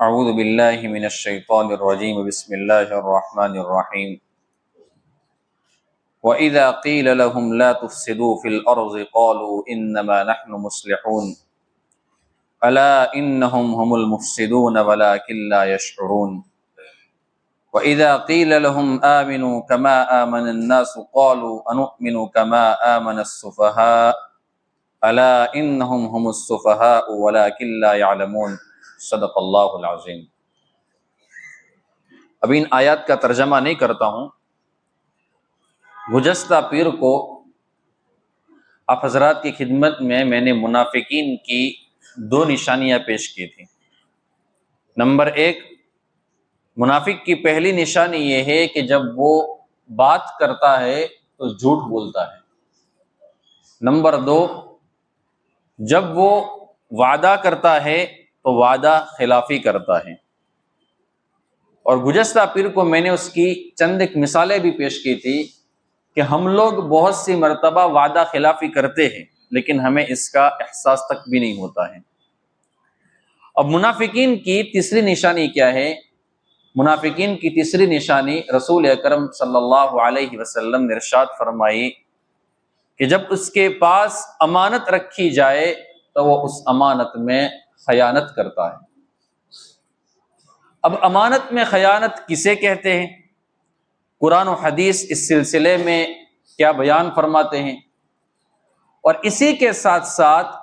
اعوذ باللہ من الشیطان الرجیم بسم اللہ الرحمن الرحیم وَإِذَا قِيلَ لَهُمْ لَا تُفْسِدُوا فِي الْأَرْضِ قَالُوا إِنَّمَا نَحْنُ مُصْلِحُونَ أَلَا إِنَّهُمْ هُمُ الْمُفْسِدُونَ وَلَكِنْ لَا يَشْعُرُونَ وَإِذَا قِيلَ لَهُمْ آمِنُوا كَمَا آمَنَ النَّاسُ قَالُوا أَنُؤْمِنُ كَمَا آمَنَ السُّفَهَاءُ أَلَا إِنَّهُمْ هُمُ السُّفَهَاءُ وَلَكِنْ لَا يَعْلَمُونَ صدق اللہ العظیم۔ ابھی ان آیات کا ترجمہ نہیں کرتا ہوں۔ گزشتہ پیر کو آپ حضرات کی خدمت میں نے منافقین کی دو نشانیاں پیش کی تھیں۔ نمبر ایک، منافق کی پہلی نشانی یہ ہے کہ جب وہ بات کرتا ہے تو جھوٹ بولتا ہے۔ نمبر دو، جب وہ وعدہ کرتا ہے تو وعدہ خلافی کرتا ہے۔ اور گزشتہ پیر کو میں نے اس کی چند ایک مثالیں بھی پیش کی تھی کہ ہم لوگ بہت سی مرتبہ وعدہ خلافی کرتے ہیں لیکن ہمیں اس کا احساس تک بھی نہیں ہوتا ہے۔ اب منافقین کی تیسری نشانی کیا ہے؟ منافقین کی تیسری نشانی رسول اکرم صلی اللہ علیہ وسلم نے ارشاد فرمائی کہ جب اس کے پاس امانت رکھی جائے تو وہ اس امانت میں خیانت کرتا ہے۔ اب امانت میں خیانت کسے کہتے ہیں؟ قرآن و حدیث اس سلسلے میں کیا بیان فرماتے ہیں؟ اور اسی کے ساتھ ساتھ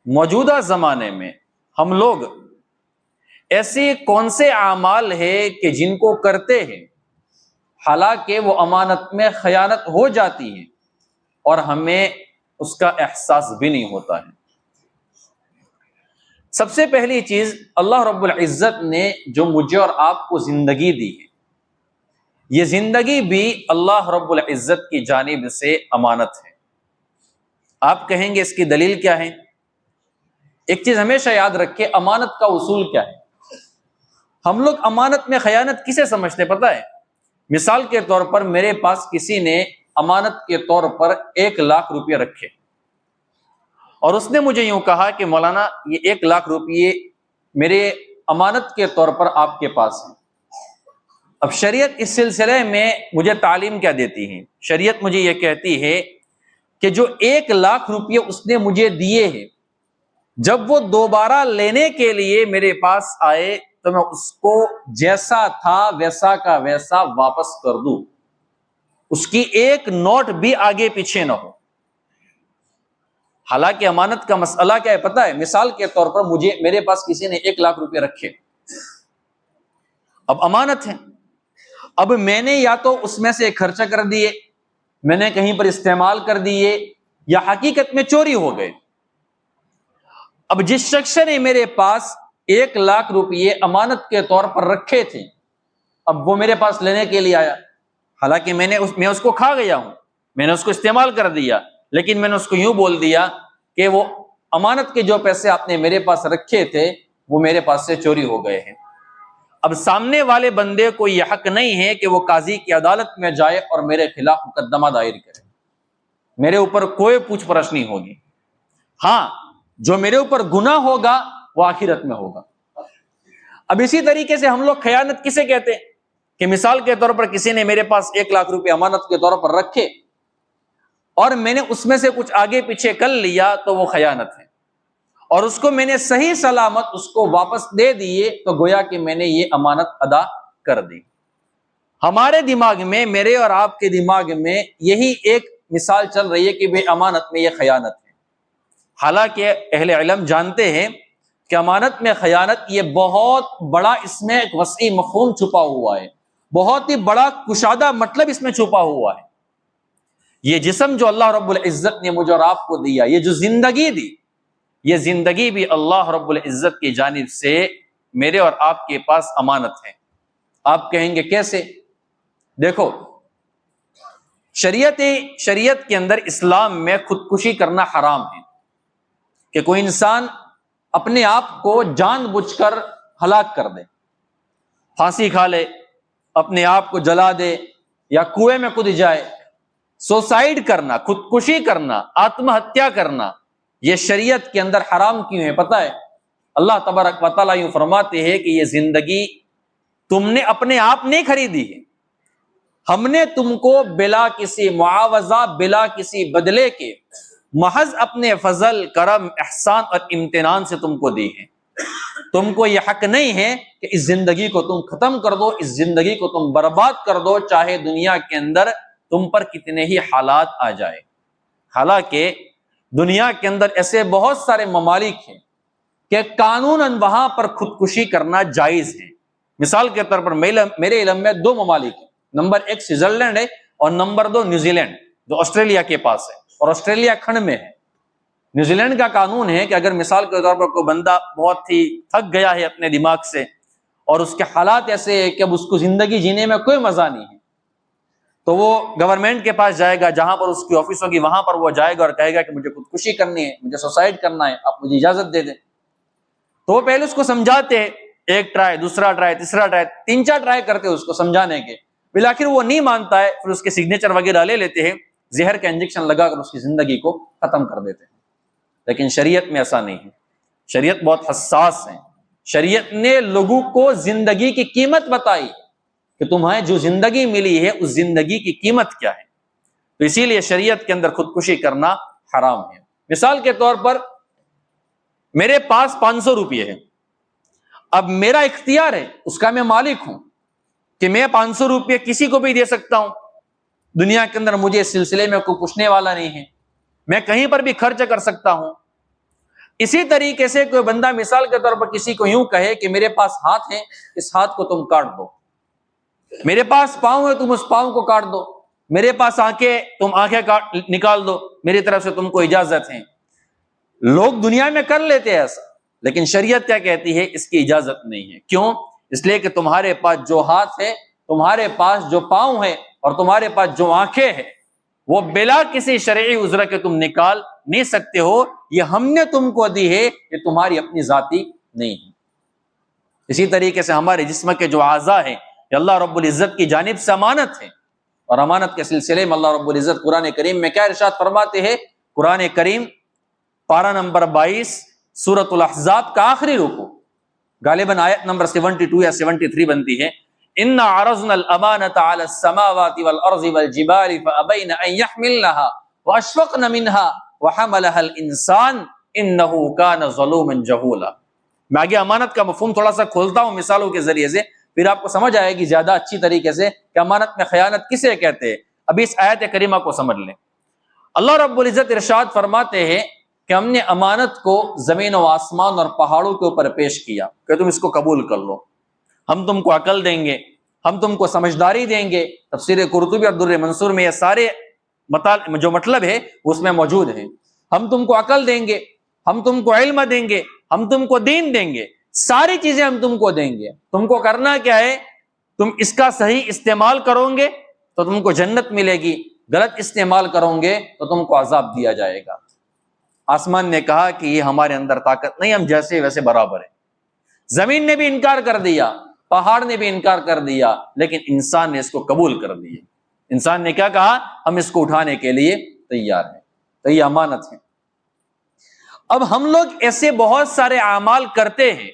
موجودہ زمانے میں ہم لوگ ایسے کون سے اعمال ہیں کہ جن کو کرتے ہیں حالانکہ وہ امانت میں خیانت ہو جاتی ہے اور ہمیں اس کا احساس بھی نہیں ہوتا ہے۔ سب سے پہلی چیز، اللہ رب العزت نے جو مجھے اور آپ کو زندگی دی ہے، یہ زندگی بھی اللہ رب العزت کی جانب سے امانت ہے۔ آپ کہیں گے اس کی دلیل کیا ہے؟ ایک چیز ہمیشہ یاد رکھیں، امانت کا اصول کیا ہے؟ ہم لوگ امانت میں خیانت کسے سمجھتے پتہ ہے؟ مثال کے طور پر میرے پاس کسی نے امانت کے طور پر 1,00,000 روپے رکھے اور اس نے مجھے یوں کہا کہ مولانا یہ 1,00,000 روپے میرے امانت کے طور پر آپ کے پاس ہیں۔ اب شریعت اس سلسلے میں مجھے تعلیم کیا دیتی ہے؟ شریعت مجھے یہ کہتی ہے کہ جو 1,00,000 روپے اس نے مجھے دیے ہیں، جب وہ دوبارہ لینے کے لیے میرے پاس آئے تو میں اس کو جیسا تھا ویسا کا ویسا واپس کر دوں، اس کی ایک نوٹ بھی آگے پیچھے نہ ہو۔ حالانکہ امانت کا مسئلہ کیا ہے پتہ ہے؟ مثال کے طور پر میرے پاس کسی نے 1,00,000 روپے رکھے، اب امانت ہے، اب میں نے یا تو اس میں سے خرچہ کر دیے، میں نے کہیں پر استعمال کر دیے، یا حقیقت میں چوری ہو گئے۔ اب جس شخص نے میرے پاس 1,00,000 روپے امانت کے طور پر رکھے تھے، اب وہ میرے پاس لینے کے لیے آیا، حالانکہ میں اس کو کھا گیا ہوں، میں نے اس کو استعمال کر دیا، لیکن میں نے اس کو یوں بول دیا کہ وہ امانت کے جو پیسے آپ نے میرے پاس رکھے تھے وہ میرے پاس سے چوری ہو گئے ہیں۔ اب سامنے والے بندے کو یہ حق نہیں ہے کہ وہ قاضی کی عدالت میں جائے اور میرے خلاف مقدمہ دائر کرے، میرے اوپر کوئی پوچھ پرچھ نہیں ہوگی۔ ہاں، جو میرے اوپر گناہ ہوگا وہ آخرت میں ہوگا۔ اب اسی طریقے سے ہم لوگ خیانت کسے کہتے ہیں کہ مثال کے طور پر کسی نے میرے پاس 1,00,000 روپے امانت کے طور پر رکھے اور میں نے اس میں سے کچھ آگے پیچھے کر لیا تو وہ خیانت ہے، اور اس کو میں نے صحیح سلامت اس کو واپس دے دیے تو گویا کہ میں نے یہ امانت ادا کر دی۔ ہمارے دماغ میں، میرے اور آپ کے دماغ میں یہی ایک مثال چل رہی ہے کہ بے امانت میں یہ خیانت ہے، حالانکہ اہل علم جانتے ہیں کہ امانت میں خیانت یہ بہت بڑا، اس میں ایک وسیع مفہوم چھپا ہوا ہے، بہت ہی بڑا کشادہ مطلب اس میں چھپا ہوا ہے۔ یہ جسم جو اللہ رب العزت نے مجھے اور آپ کو دیا، یہ جو زندگی دی، یہ زندگی بھی اللہ رب العزت کی جانب سے میرے اور آپ کے پاس امانت ہے۔ آپ کہیں گے کیسے؟ دیکھو، شریعت کے اندر اسلام میں خودکشی کرنا حرام ہے، کہ کوئی انسان اپنے آپ کو جان بوجھ کر ہلاک کر دے، پھانسی کھا لے، اپنے آپ کو جلا دے، یا کنویں میں کود جائے۔ سوسائڈ کرنا، خودکشی کرنا، آتم ہتیا کرنا، یہ شریعت کے اندر حرام کیوں ہے پتہ ہے؟ اللہ تبارک و تعالیٰ یوں فرماتے ہیں کہ یہ زندگی تم نے اپنے آپ نہیں خریدی ہے، ہم نے تم کو بلا کسی معاوضہ، بلا کسی بدلے کے، محض اپنے فضل، کرم، احسان اور امتنان سے تم کو دی ہے۔ تم کو یہ حق نہیں ہے کہ اس زندگی کو تم ختم کر دو، اس زندگی کو تم برباد کر دو، چاہے دنیا کے اندر تم پر کتنے ہی حالات آ جائے۔ حالانکہ دنیا کے اندر ایسے بہت سارے ممالک ہیں کہ قانوناً وہاں پر خودکشی کرنا جائز ہے۔ مثال کے طور پر میرے علم میں 2 ممالک ہیں، نمبر 1 سوئٹزرلینڈ ہے اور نمبر 2 نیوزی لینڈ، جو آسٹریلیا کے پاس ہے اور آسٹریلیا کھنڈ میں ہے۔ نیوزی لینڈ کا قانون ہے کہ اگر مثال کے طور پر کوئی بندہ بہت ہی تھک گیا ہے اپنے دماغ سے اور اس کے حالات ایسے ہیں کہ اب اس کو زندگی جینے میں کوئی مزہ نہیں ہے، تو وہ گورنمنٹ کے پاس جائے گا، جہاں پر اس کی آفس ہوگی وہاں پر وہ جائے گا اور کہے گا کہ مجھے خودکشی کرنی ہے، مجھے سوسائڈ کرنا ہے، آپ مجھے اجازت دے دیں۔ تو وہ پہلے اس کو سمجھاتے ہیں، 1 ٹرائی، دوسرا ٹرائی، تیسرا ٹرائی، 3-4 ٹرائی کرتے اس کو سمجھانے کے، بالآخر وہ نہیں مانتا ہے، پھر اس کے سگنیچر وغیرہ لے لیتے ہیں، زہر کا انجیکشن لگا کر اس کی زندگی کو ختم کر دیتے ہیں۔ لیکن شریعت میں ایسا نہیں ہے، شریعت بہت حساس ہے۔ شریعت نے لوگوں کو زندگی کی قیمت بتائی کہ تمہیں جو زندگی ملی ہے اس زندگی کی قیمت کیا ہے، تو اسی لیے شریعت کے اندر خودکشی کرنا حرام ہے۔ مثال کے طور پر میرے پاس 500 روپے ہے، اب میرا اختیار ہے، اس کا میں مالک ہوں کہ میں 500 روپے کسی کو بھی دے سکتا ہوں، دنیا کے اندر مجھے اس سلسلے میں کوئی پوچھنے والا نہیں ہے، میں کہیں پر بھی خرچ کر سکتا ہوں۔ اسی طریقے سے کوئی بندہ مثال کے طور پر کسی کو یوں کہے کہ میرے پاس ہاتھ ہے، اس ہاتھ کو تم کاٹ دو، میرے پاس پاؤں ہے، تم اس پاؤں کو کاٹ دو، میرے پاس آنکھیں، تم آنکھیں نکال دو، میری طرف سے تم کو اجازت ہے۔ لوگ دنیا میں کر لیتے ہیں ایسا، لیکن شریعت کیا کہتی ہے؟ اس کی اجازت نہیں ہے۔ کیوں؟ اس لیے کہ تمہارے پاس جو ہاتھ ہے، تمہارے پاس جو پاؤں ہے اور تمہارے پاس جو آنکھیں ہیں، وہ بلا کسی شرعی عذر کے تم نکال نہیں سکتے ہو، یہ ہم نے تم کو دی ہے، یہ تمہاری اپنی ذاتی نہیں ہے۔ اسی طریقے سے ہمارے جسم کے جو اعضاء ہیں، یہ اللہ رب العزت کی جانب سے امانت ہے، اور امانت کے سلسلے میں اللہ رب العزت قرآن کریم میں کیا ارشاد فرماتے ہیں؟ قرآن کریم پارہ نمبر 22 سورۃ الاحزاب کا آخری رکوع، غالباً آیت نمبر 72 یا 73 بنتی ہے، اِنَّا عَرَضْنَا الْأَمَانَةَ عَلَى السَّمَاوَاتِ وَالْأَرْضِ وَالْجِبَالِ فَأَبَيْنَ أَن يَحْمِلْنَهَا وَأَشْفَقْنَ مِنْهَا وَحَمَلَهَا الْإِنسَانُ إِنَّهُ كَانَ ظَلُومًا جَهُولًا۔ میں آگے امانت کا مفہوم تھوڑا سا کھولتا ہوں مثالوں کے ذریعے سے، پھر آپ کو سمجھ آئے گی زیادہ اچھی طریقے سے کہ امانت میں خیانت کسے کہتے ہیں۔ ابھی اس آیت کریمہ کو سمجھ لیں۔ اللہ رب العزت ارشاد فرماتے ہیں کہ ہم نے امانت کو زمین و آسمان اور پہاڑوں کے اوپر پیش کیا کہ تم اس کو قبول کر لو، ہم تم کو عقل دیں گے، ہم تم کو سمجھداری دیں گے۔ تفسیر قرطبی اور در منصور میں یہ سارے جو مطلب ہے اس میں موجود ہیں۔ ہم تم کو عقل دیں گے، ہم تم کو علم دیں گے، ہم تم کو دین دیں گے، ساری چیزیں ہم تم کو دیں گے۔ تم کو کرنا کیا ہے؟ تم اس کا صحیح استعمال کرو گے تو تم کو جنت ملے گی، غلط استعمال کرو گے تو تم کو عذاب دیا جائے گا۔ آسمان نے کہا کہ یہ ہمارے اندر طاقت نہیں، ہم جیسے ویسے برابر ہیں۔ زمین نے بھی انکار کر دیا، پہاڑ نے بھی انکار کر دیا، لیکن انسان نے اس کو قبول کر دیا۔ انسان نے کیا کہا؟ ہم اس کو اٹھانے کے لیے تیار ہیں۔ تو یہ امانت ہے۔ اب ہم لوگ ایسے بہت سارے اعمال کرتے ہیں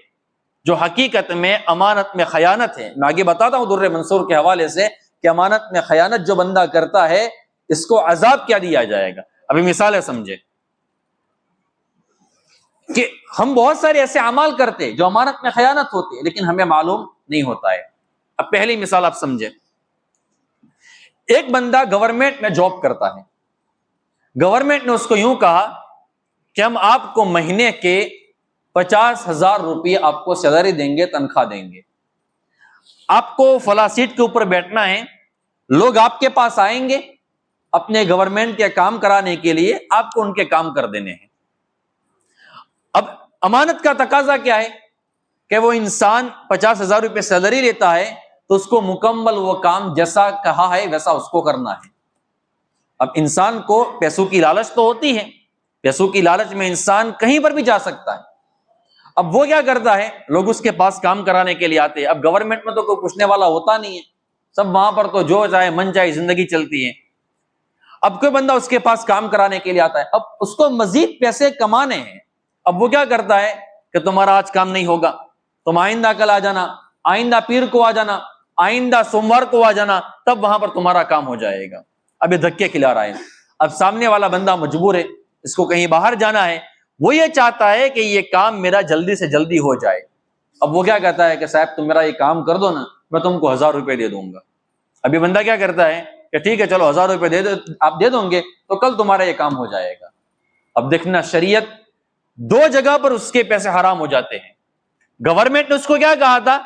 جو حقیقت میں امانت میں خیانت ہے۔ میں آگے بتاتا ہوں در منصور کے حوالے سے کہ امانت میں خیانت جو بندہ کرتا ہے اس کو عذاب کیا دیا جائے گا۔ ابھی مثالیں سمجھے کہ ہم بہت سارے ایسے اعمال کرتے ہیں جو امانت میں خیانت ہوتی ہے لیکن ہمیں معلوم نہیں ہوتا ہے۔ اب پہلی مثال آپ سمجھے، ایک بندہ گورنمنٹ میں جاب کرتا ہے، گورنمنٹ نے اس کو یوں کہا کہ ہم آپ کو مہینے کے 50,000 روپے آپ کو سیلری دیں گے، تنخواہ دیں گے، آپ کو فلاں سیٹ کے اوپر بیٹھنا ہے، لوگ آپ کے پاس آئیں گے اپنے گورنمنٹ کے کام کرانے کے لیے، آپ کو ان کے کام کر دینے ہیں۔ اب امانت کا تقاضا کیا ہے کہ وہ انسان 50,000 روپے سیلری لیتا ہے تو اس کو مکمل وہ کام جیسا کہا ہے ویسا اس کو کرنا ہے۔ اب انسان کو پیسوں کی لالچ تو ہوتی ہے، پیسوں کی لالچ میں انسان کہیں پر بھی جا سکتا ہے۔ اب وہ کیا کرتا ہے؟ لوگ اس کے پاس کام کرانے کے لیے آتے ہیں۔ اب گورنمنٹ میں تو کوئی پوچھنے والا ہوتا نہیں ہے، سب وہاں پر تو جو چاہے من چاہے زندگی چلتی ہے۔ اب کوئی بندہ اس کے پاس کام کرانے کے لیے آتا ہے، اب اس کو مزید پیسے کمانے ہیں، اب وہ کیا کرتا ہے؟ کہ تمہارا آج کام نہیں ہوگا، تم آئندہ کل آ جانا، آئندہ پیر کو آ جانا، آئندہ سوموار کو آ جانا، تب وہاں پر تمہارا کام ہو جائے گا۔ اب یہ دھکے کھلا رہا ہے۔ اب سامنے والا بندہ مجبور ہے، اس کو کہیں باہر جانا ہے، وہ یہ چاہتا ہے کہ یہ کام میرا جلدی سے جلدی ہو جائے۔ اب وہ کیا کہتا ہے کہ صاحب تم میرا یہ کام کر دو نا، میں تم کو 1000 روپے دے دوں گا۔ اب یہ بندہ کیا کرتا ہے کہ ٹھیک ہے چلو 1000 روپے دے دو، آپ دے دو گے تو کل تمہارا یہ کام ہو جائے گا۔ اب دیکھنا، شریعت دو جگہ پر اس کے پیسے حرام ہو جاتے ہیں۔ گورنمنٹ نے اس کو کیا کہا تھا؟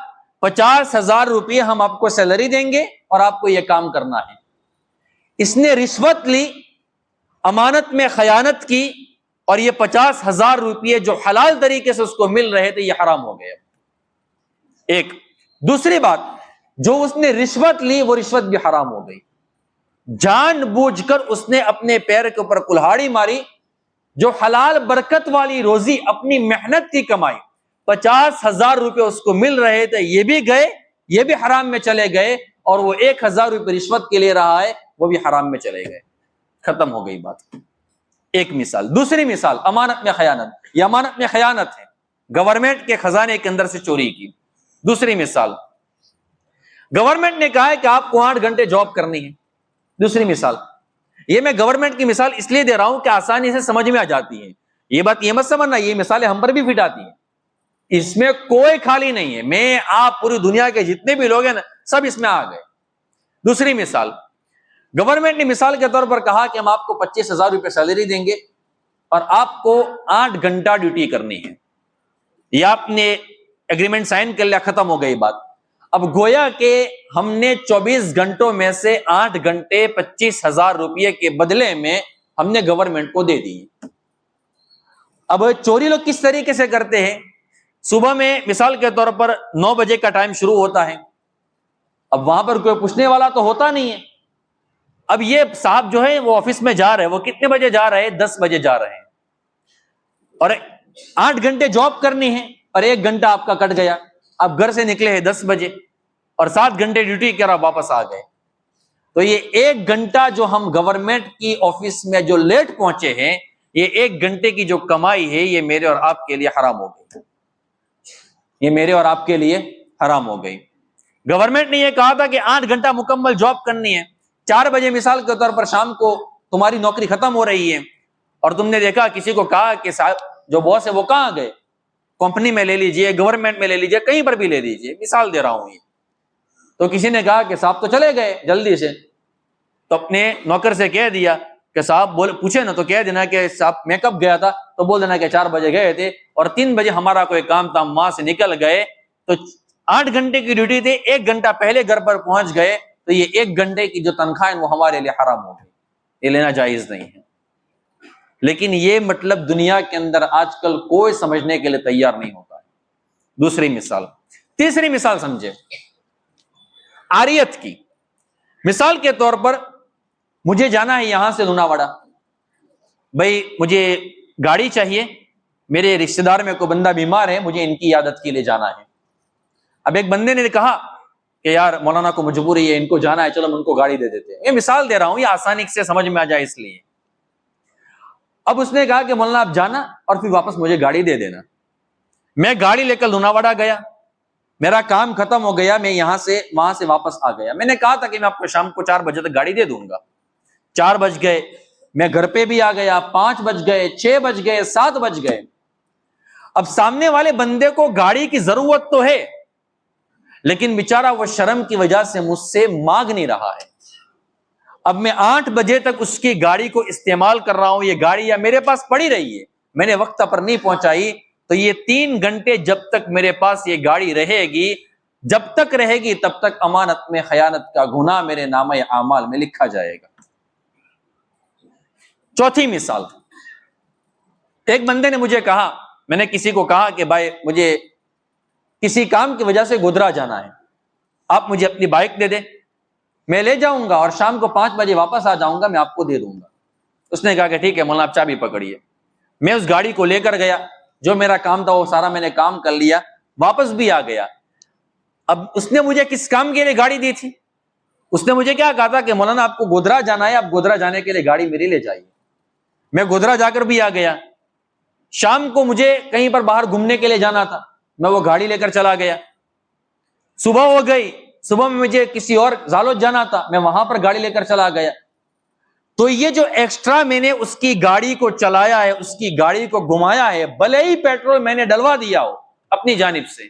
50,000 روپے ہم آپ کو سیلری دیں گے اور آپ کو یہ کام کرنا ہے۔ اس نے رشوت لی، امانت میں خیانت کی، اور یہ 50,000 روپے جو حلال طریقے سے اس کو مل رہے تھے یہ حرام ہو گئے۔ ایک دوسری بات، جو اس نے رشوت لی وہ رشوت بھی حرام ہو گئی۔ جان بوجھ کر اس نے اپنے پیر کے اوپر کلہاڑی ماری، جو حلال برکت والی روزی اپنی محنت کی کمائی 50,000 روپے اس کو مل رہے تھے، یہ بھی گئے، یہ بھی حرام میں چلے گئے، اور وہ 1,000 روپے رشوت کے لیے رہا ہے وہ بھی حرام میں چلے گئے۔ ختم ہو گئی بات۔ ایک مثال۔ دوسری مثال، امانت میں خیانت۔ یہ امانت میں خیانت ہے، گورنمنٹ کے خزانے کے اندر سے چوری کی۔ دوسری مثال، گورنمنٹ نے کہا ہے کہ آپ کو 8 گھنٹے جاب کرنی ہے۔ دوسری مثال، یہ میں گورنمنٹ کی مثال اس لیے دے رہا ہوں کہ آسانی سے سمجھ میں آ جاتی ہے۔ یہ بات یہ مت سمجھنا یہ مثالیں ہم پر بھی فٹ آتی ہیں، اس میں کوئی خالی نہیں ہے۔ میں آپ پوری دنیا کے جتنے بھی لوگ ہیں نا سب اس میں آ گئے۔ دوسری مثال، گورنمنٹ نے مثال کے طور پر کہا کہ ہم آپ کو 25,000 روپے سیلری دیں گے اور آپ کو 8 گھنٹہ ڈیوٹی کرنی ہے۔ یہ آپ نے ایگریمنٹ سائن کر لیا، ختم ہو گئی بات۔ اب گویا کہ ہم نے 24 گھنٹوں میں سے 8 گھنٹے 25,000 روپے کے بدلے میں ہم نے گورنمنٹ کو دے دی۔ اب چوری لوگ کس طریقے سے کرتے ہیں؟ صبح میں مثال کے طور پر 9 بجے کا ٹائم شروع ہوتا ہے، اب وہاں پر کوئی پوچھنے والا تو ہوتا نہیں ہے۔ اب یہ صاحب جو ہے وہ آفس میں جا رہے، وہ کتنے بجے جا رہے ہیں؟ 10 بجے جا رہے ہیں، اور 8 گھنٹے جاب کرنی ہے اور 1 گھنٹہ آپ کا کٹ گیا۔ آپ گھر سے نکلے ہیں 10 بجے اور 7 گھنٹے ڈیوٹی کرا واپس آ گئے، تو یہ 1 گھنٹہ جو ہم گورنمنٹ کی آفس میں جو لیٹ پہنچے ہیں، یہ 1 گھنٹے کی جو کمائی ہے یہ میرے اور آپ کے لیے حرام ہو گئی۔ یہ میرے اور آپ کے لیے حرام ہو گئی۔ گورنمنٹ نے یہ کہا تھا کہ 8 گھنٹہ مکمل جاب کرنی ہے، 4 بجے مثال کے طور پر شام کو تمہاری نوکری ختم ہو رہی ہے، اور تم نے دیکھا کسی کو کہا کہ صاحب جو باس ہے وہ کہاں گئے، کمپنی میں لے لیجئے، گورنمنٹ میں لے لیجئے، کہیں پر بھی لے لیجئے، مثال دے رہا ہوں یہ۔ تو کسی نے کہا کہ صاحب تو چلے گئے جلدی سے، تو اپنے نوکر سے کہہ دیا کہ صاحب پوچھے نا تو کہہ دینا کہ صاحب میں کب گیا تھا، تو بول دینا کہ 4 بجے گئے تھے اور 3 بجے ہمارا کوئی کام تھا، وہاں سے نکل گئے، تو 8 گھنٹے کی ڈیوٹی تھی، 1 گھنٹہ پہلے گھر پر پہنچ گئے، تو یہ 1 گھنٹے کی جو تنخواہ ہے وہ ہمارے لیے حرام ہو گئی، یہ لینا جائز نہیں ہے۔ لیکن یہ مطلب دنیا کے اندر آج کل کوئی سمجھنے کے لیے تیار نہیں ہوتا ہے۔ دوسری مثال۔ تیسری مثال سمجھے، عاریت کی۔ مثال کے طور پر مجھے جانا ہے یہاں سے لوناواڑا، بھائی مجھے گاڑی چاہیے، میرے رشتہ دار میں کوئی بندہ بیمار ہے، مجھے ان کی عیادت کے لیے جانا ہے۔ اب ایک بندے نے کہا کہ یار مولانا کو مجبوری ہے، ان کو جانا ہے، چلو میں ان کو گاڑی دے دیتے ہیں۔ یہ مثال دے رہا ہوں، یہ آسانی سے سمجھ میں آ جائے اس لیے۔ اب اس نے کہا کہ مولانا آپ جانا اور پھر واپس مجھے گاڑی دے دینا۔ میں گاڑی لے کر لوناواڑا گیا، میرا کام ختم ہو گیا، میں یہاں سے وہاں سے واپس آ گیا۔ میں نے کہا تھا کہ میں آپ کو شام کو 4 بجے تک گاڑی دے دوں گا، 4 بج گئے، میں گھر پہ بھی آ گیا، 5 بج گئے، 6 بج گئے، 7 بج گئے۔ اب سامنے والے بندے کو گاڑی کی ضرورت تو ہے، لیکن بیچارہ وہ شرم کی وجہ سے مجھ سے مانگ نہیں رہا ہے۔ اب میں 8 بجے تک اس کی گاڑی کو استعمال کر رہا ہوں، یہ گاڑی یا میرے پاس پڑی رہی ہے، میں نے وقت پر نہیں پہنچائی، تو یہ 3 گھنٹے جب تک میرے پاس یہ گاڑی رہے گی، جب تک رہے گی تب تک امانت میں خیانت کا گناہ میرے نامہ اعمال میں لکھا جائے گا۔ چوتھی مثال، ایک بندے نے مجھے کہا، میں نے کسی کو کہا کہ بھائی مجھے کسی کام کی وجہ سے گودرا جانا ہے، آپ مجھے اپنی بائک دے دیں، میں لے جاؤں گا اور شام کو 5 بجے واپس آ جاؤں گا، میں آپ کو دے دوں گا۔ اس نے کہا کہ ٹھیک ہے مولانا آپ چابی پکڑیے۔ میں اس گاڑی کو لے کر گیا، جو میرا کام تھا وہ سارا میں نے کام کر لیا، واپس بھی آ گیا۔ اب اس نے مجھے کس کام کے لیے گاڑی دی تھی؟ اس نے مجھے کیا کہا تھا کہ مولانا آپ کو گودرا جانا ہے، آپ گودرا جانے کے لیے گاڑی میری لے جائیے۔ میں گودرا جا کر بھی آ گیا، شام کو مجھے کہیں پر باہر گھومنے کے لیے جانا تھا، میں وہ گاڑی لے کر چلا گیا، صبح ہو گئی، صبح میں مجھے کسی اور زالوت جانا تھا، میں وہاں پر گاڑی لے کر چلا گیا، تو یہ جو ایکسٹرا میں نے اس کی گاڑی کو چلایا ہے، اس کی گاڑی کو گھمایا ہے، بھلے ہی پیٹرول میں نے ڈلوا دیا ہو اپنی جانب سے،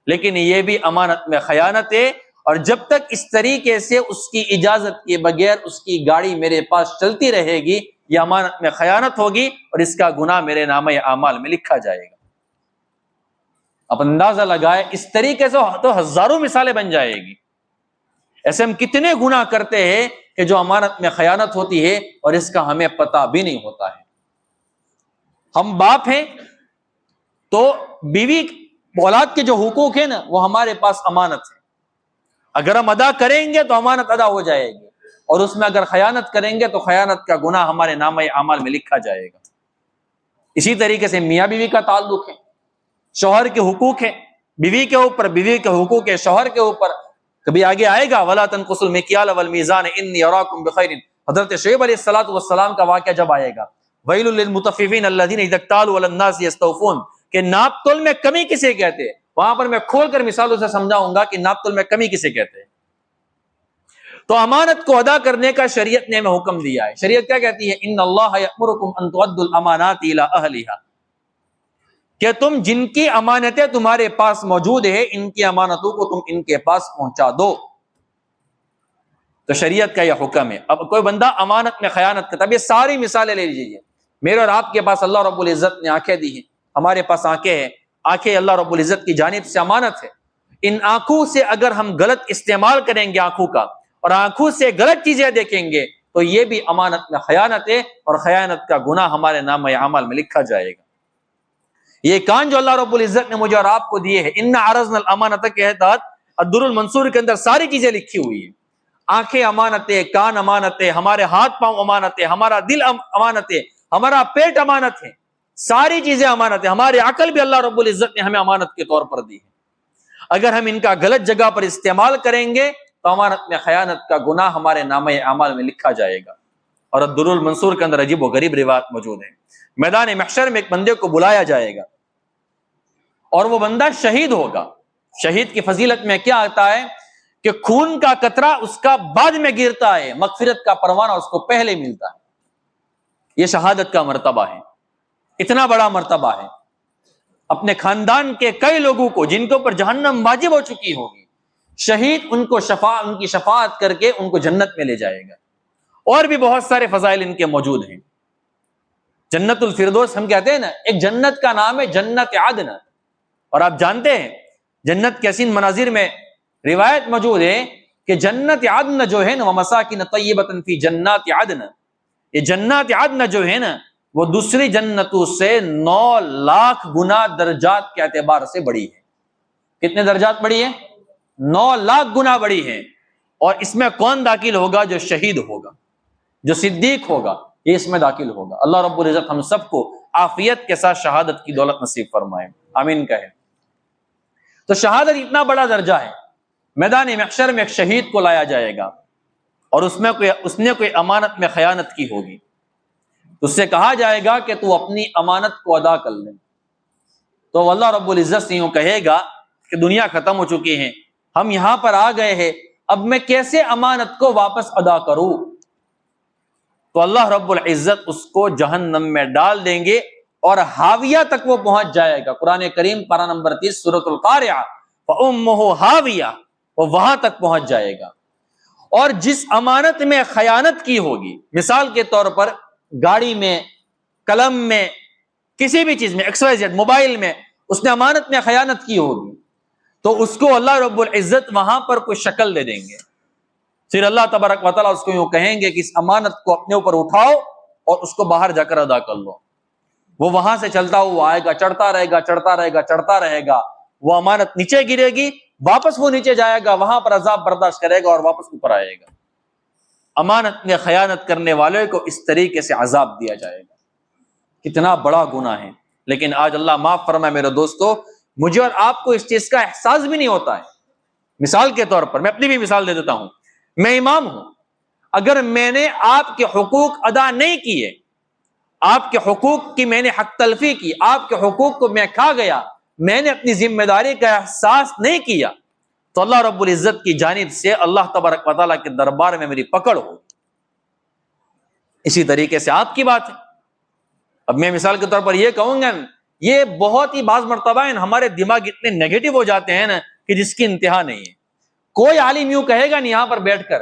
لیکن یہ بھی امانت میں خیانت ہے، اور جب تک اس طریقے سے اس کی اجازت کے بغیر اس کی گاڑی میرے پاس چلتی رہے گی، یہ امانت میں خیانت ہوگی اور اس کا گناہ میرے نامہ اعمال میں لکھا جائے گا۔ اب اندازہ لگائے، اس طریقے سے تو ہزاروں مثالیں بن جائے گی۔ ایسے ہم کتنے گناہ کرتے ہیں کہ جو امانت میں خیانت ہوتی ہے اور اس کا ہمیں پتہ بھی نہیں ہوتا ہے۔ ہم باپ ہیں تو بیوی اولاد کے جو حقوق ہیں نا، وہ ہمارے پاس امانت ہے، اگر ہم ادا کریں گے تو امانت ادا ہو جائے گی، اور اس میں اگر خیانت کریں گے تو خیانت کا گناہ ہمارے نامہ اعمال میں لکھا جائے گا۔ اسی طریقے سے میاں بیوی کا تعلق ہے، شوہر کے حقوق ہیں بیوی کے اوپر، بیوی کے حقوق ہے شوہر کے اوپر، کبھی آگے آئے گا وَلَا تَنْقُصُوا الْمِكْيَالَ وَالْمِيزَانَ إِنِّي أَرَاكُمْ بِخَيْرٍ، حضرت شعیب علیہ السلام کا واقعہ جب آئے گا، وَيْلٌ لِّلْمُطَفِّفِينَ الَّذِينَ إِذَا اكْتَالُوا عَلَى النَّاسِ يَسْتَوْفُونَ، کہ ناپ تول میں کمی کسے کہتے ہیں؟ وہاں پر میں کھول کر مثالوں سے سمجھاؤں گا کہ ناپ تول میں کمی کسے کہتے ہیں۔ تو امانت کو ادا کرنے کا شریعت نے ہمیں حکم دیا ہے۔ شریعت کیا کہتی ہے؟ ان اللہ یأمرکم ان تؤدوا الامانات الی اہلها، کہ تم جن کی امانتیں تمہارے پاس موجود ہے، ان کی امانتوں کو تم ان کے پاس پہنچا دو۔ تو شریعت کا یہ حکم ہے۔ اب کوئی بندہ امانت میں خیانت کرتا ہے، اب یہ ساری مثالیں لے لیجیے، میرے اور آپ کے پاس اللہ رب العزت نے آنکھیں دی ہیں، ہمارے پاس آنکھیں ہیں، آنکھیں اللہ رب العزت کی جانب سے امانت ہے۔ ان آنکھوں سے اگر ہم غلط استعمال کریں گے آنکھوں کا، اور آنکھوں سے غلط چیزیں دیکھیں گے، تو یہ بھی امانت میں خیانت ہے، اور خیانت کا گناہ ہمارے نامہ اعمال میں لکھا جائے گا۔ یہ کان جو اللہ رب العزت نے مجھے اور آپ کو دیے ہیں، ان عرضنا الامانۃ کے تحت الدر المنصور کے اندر ساری چیزیں لکھی ہوئی ہیں۔ آنکھیں امانت ہے، کان امانت ہے، ہمارے ہاتھ پاؤں امانت ہے، ہمارا دل امانت ہے، ہمارا پیٹ امانت ہے، ساری چیزیں امانت ہے، ہماری عقل بھی اللہ رب العزت نے ہمیں امانت کے طور پر دی ہے۔ اگر ہم ان کا غلط جگہ پر استعمال کریں گے تو امانت میں خیانت کا گناہ ہمارے نامہ اعمال میں لکھا جائے گا۔ اور الدر المنصور کے اندر عجیب و غریب روایات موجود ہیں۔ میدان محشر میں ایک بندے کو بلایا جائے گا اور وہ بندہ شہید ہوگا۔ شہید کی فضیلت میں کیا آتا ہے کہ خون کا قطرہ اس کا بعد میں گرتا ہے، مغفرت کا پروانہ اس کو پہلے ملتا ہے۔ یہ شہادت کا مرتبہ ہے، اتنا بڑا مرتبہ ہے۔ اپنے خاندان کے کئی لوگوں کو جن کے اوپر جہنم واجب ہو چکی ہوگی، شہید ان کی شفاعت کر کے ان کو جنت میں لے جائے گا۔ اور بھی بہت سارے فضائل ان کے موجود ہیں۔ جنت الفردوس ہم کہتے ہیں نا، ایک جنت کا نام ہے جنت عدن، اور آپ جانتے ہیں جنت کے حسین مناظر میں روایت موجود ہے کہ جنت عدن جو ہے نا، ومساکن طیبۃ فی جنات عدن، یہ جنات عدن جو ہے نا، وہ دوسری جنتوں سے 9 لاکھ گنا درجات کے اعتبار سے بڑی ہے۔ کتنے درجات بڑی ہے؟ 9 لاکھ گنا بڑی ہے۔ اور اس میں کون داخل ہوگا؟ جو شہید ہوگا، جو صدیق ہوگا، یہ اس میں داخل ہوگا۔ اللہ رب العزت ہم سب کو عافیت کے ساتھ شہادت کی دولت نصیب فرمائے، آمین کہے۔ تو شہادت اتنا بڑا درجہ ہے۔ میدان محشر میں ایک شہید کو لایا جائے گا، اور اس نے کوئی امانت میں خیانت کی ہوگی، تو اس سے کہا جائے گا کہ تو اپنی امانت کو ادا کر لے۔ تو اللہ رب العزت سے یوں کہے گا کہ دنیا ختم ہو چکی ہے، ہم یہاں پر آ گئے ہیں، اب میں کیسے امانت کو واپس ادا کروں؟ تو اللہ رب العزت اس کو جہنم میں ڈال دیں گے، اور حاویہ تک وہ پہنچ جائے گا۔ قرآن کریم پارہ نمبر 30 سورۃ القاریعہ، فَأُمُّهُ حاویہ، وہ وہاں تک پہنچ جائے گا۔ اور جس امانت میں خیانت کی ہوگی، مثال کے طور پر گاڑی میں، قلم میں، کسی بھی چیز میں، XYZ موبائل میں اس نے امانت میں خیانت کی ہوگی، تو اس کو اللہ رب العزت وہاں پر کوئی شکل دے دیں گے۔ پھر اللہ تبارک و تعالیٰ اس کو یوں کہیں گے کہ اس امانت کو اپنے اوپر اٹھاؤ اور اس کو باہر جا کر ادا کر لو۔ وہ وہاں سے چلتا ہوا آئے گا، چڑھتا رہے گا، چڑھتا رہے گا، چڑھتا رہے گا، وہ امانت نیچے گرے گی، واپس وہ نیچے جائے گا، وہاں پر عذاب برداشت کرے گا اور واپس اوپر آئے گا۔ امانت میں خیانت کرنے والے کو اس طریقے سے عذاب دیا جائے گا۔ کتنا بڑا گناہ ہے، لیکن آج اللہ معاف فرمائے میرے دوستو، مجھے اور آپ کو اس چیز کا احساس بھی نہیں ہوتا ہے۔ مثال کے طور پر میں اپنی بھی مثال دے دیتا ہوں، میں امام ہوں، اگر میں نے آپ کے حقوق ادا نہیں کیے آپ کے حقوق کی میں نے حق تلفی کی، آپ کے حقوق کو میں کھا گیا، میں نے اپنی ذمہ داری کا احساس نہیں کیا، تو اللہ رب العزت کی جانب سے اللہ تبارک و تعالیٰ کے دربار میں میری پکڑ ہو۔ اسی طریقے سے آپ کی بات ہے۔ اب میں مثال کے طور پر یہ کہوں گا، یہ بہت ہی بعض مرتبہ ہمارے دماغ اتنے نیگیٹو ہو جاتے ہیں نا کہ جس کی انتہا نہیں ہے۔ کوئی عالم یوں کہے گا نہیں یہاں پر بیٹھ کر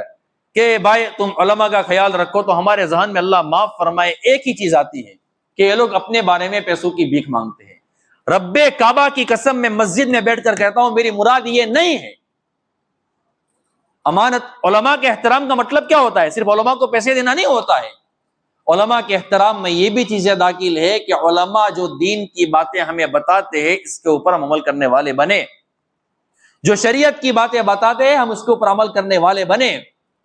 کہ بھائی تم علماء کا خیال رکھو، تو ہمارے ذہن میں اللہ معاف فرمائے ایک ہی چیز آتی ہے کہ یہ لوگ اپنے بارے میں پیسوں کی بھیک مانگتے ہیں۔ رب کعبہ کی قسم میں مسجد میں بیٹھ کر کہتا ہوں میری مراد یہ نہیں ہے۔ امانت، علماء کے احترام کا مطلب کیا ہوتا ہے؟ صرف علماء کو پیسے دینا نہیں ہوتا ہے۔ علماء کے احترام میں یہ بھی چیزیں داخل ہے کہ علماء جو دین کی باتیں ہمیں بتاتے ہیں اس کے اوپر ہم عمل کرنے والے بنے، جو شریعت کی باتیں بتاتے ہیں ہم اس کے اوپر عمل کرنے والے بنے،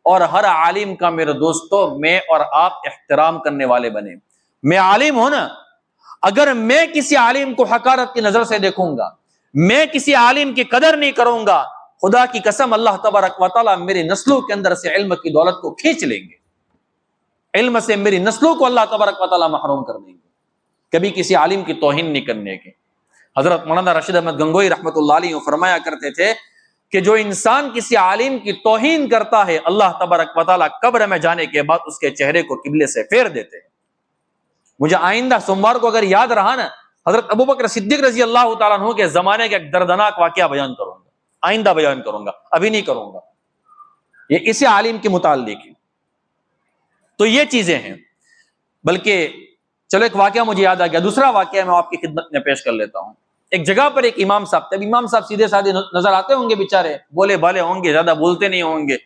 اور ہر عالم کا میرے دوستوں میں اور آپ احترام کرنے والے بنے۔ میں عالم ہوں نا، اگر میں کسی عالم کو حقارت کی نظر سے دیکھوں گا، میں کسی عالم کی قدر نہیں کروں گا، خدا کی قسم اللہ تبارک و تعالیٰ میری نسلوں کے اندر سے علم کی دولت کو کھینچ لیں گے، علم سے میری نسلوں کو اللہ تبارک و تعالیٰ محروم کر دیں گے۔ کبھی کسی عالم کی توہین نہیں کرنے کے۔ حضرت مولانا رشید احمد گنگوئی رحمۃ اللہ علیہ فرمایا کرتے تھے کہ جو انسان کسی عالم کی توہین کرتا ہے اللہ تبارک و تعالیٰ قبر میں جانے کے بعد اس کے چہرے کو قبلے سے پھیر دیتے ہیں۔ مجھے آئندہ سوموار کو اگر یاد رہا نا، حضرت ابوبکر صدیق رضی اللہ تعالیٰ عنہ کے زمانے کا ایک دردناک واقعہ بیان کروں گا، آئندہ بیان کروں گا، ابھی نہیں کروں گا، یہ اسی عالم کے متعلق ہے۔ تو یہ چیزیں ہیں۔ بلکہ چلو ایک واقعہ مجھے یاد آ گیا، دوسرا واقعہ میں آپ کی خدمت میں پیش کر لیتا ہوں۔ ایک جگہ پر ایک امام صاحب تھے۔ امام صاحب سیدھے سادے نظر آتے ہوں گے، بیچارے بولے بالے ہوں گے، زیادہ بولتے نہیں ہوں گے،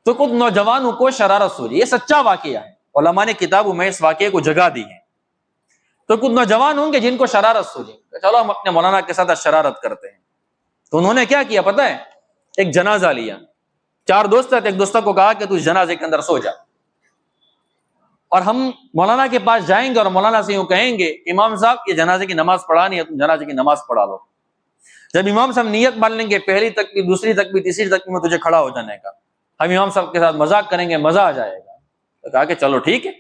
تو کچھ نوجوانوں کو شرارت سوچی، یہ سچا واقعہ ہے، علماء نے کتابوں میں اس واقعے کو جگہ دی ہے۔ تو کچھ نوجوان ہوں گے جن کو شرارت سوچی، چلو ہم اپنے مولانا کے ساتھ شرارت کرتے ہیں۔ تو انہوں نے کیا کیا پتہ ہے؟ ایک جنازہ لیا، 4 دوست تھے، ایک دوست کو کہا کہ تو اس جنازے کے اندر سو جا، اور ہم مولانا کے پاس جائیں گے اور مولانا سے یوں کہیں گے امام صاحب یہ جنازے کی نماز پڑھانی ہے، تم جنازے کی نماز پڑھا لو۔ جب امام صاحب نیت مان لیں گے پہلی تکبیر، دوسری تکبیر، تیسری تکبیر میں تجھے کھڑا ہو جانے کا، ہم امام صاحب کے ساتھ مذاق کریں گے، مزہ آ جائے گا۔ تو کہا کہ چلو ٹھیک ہے۔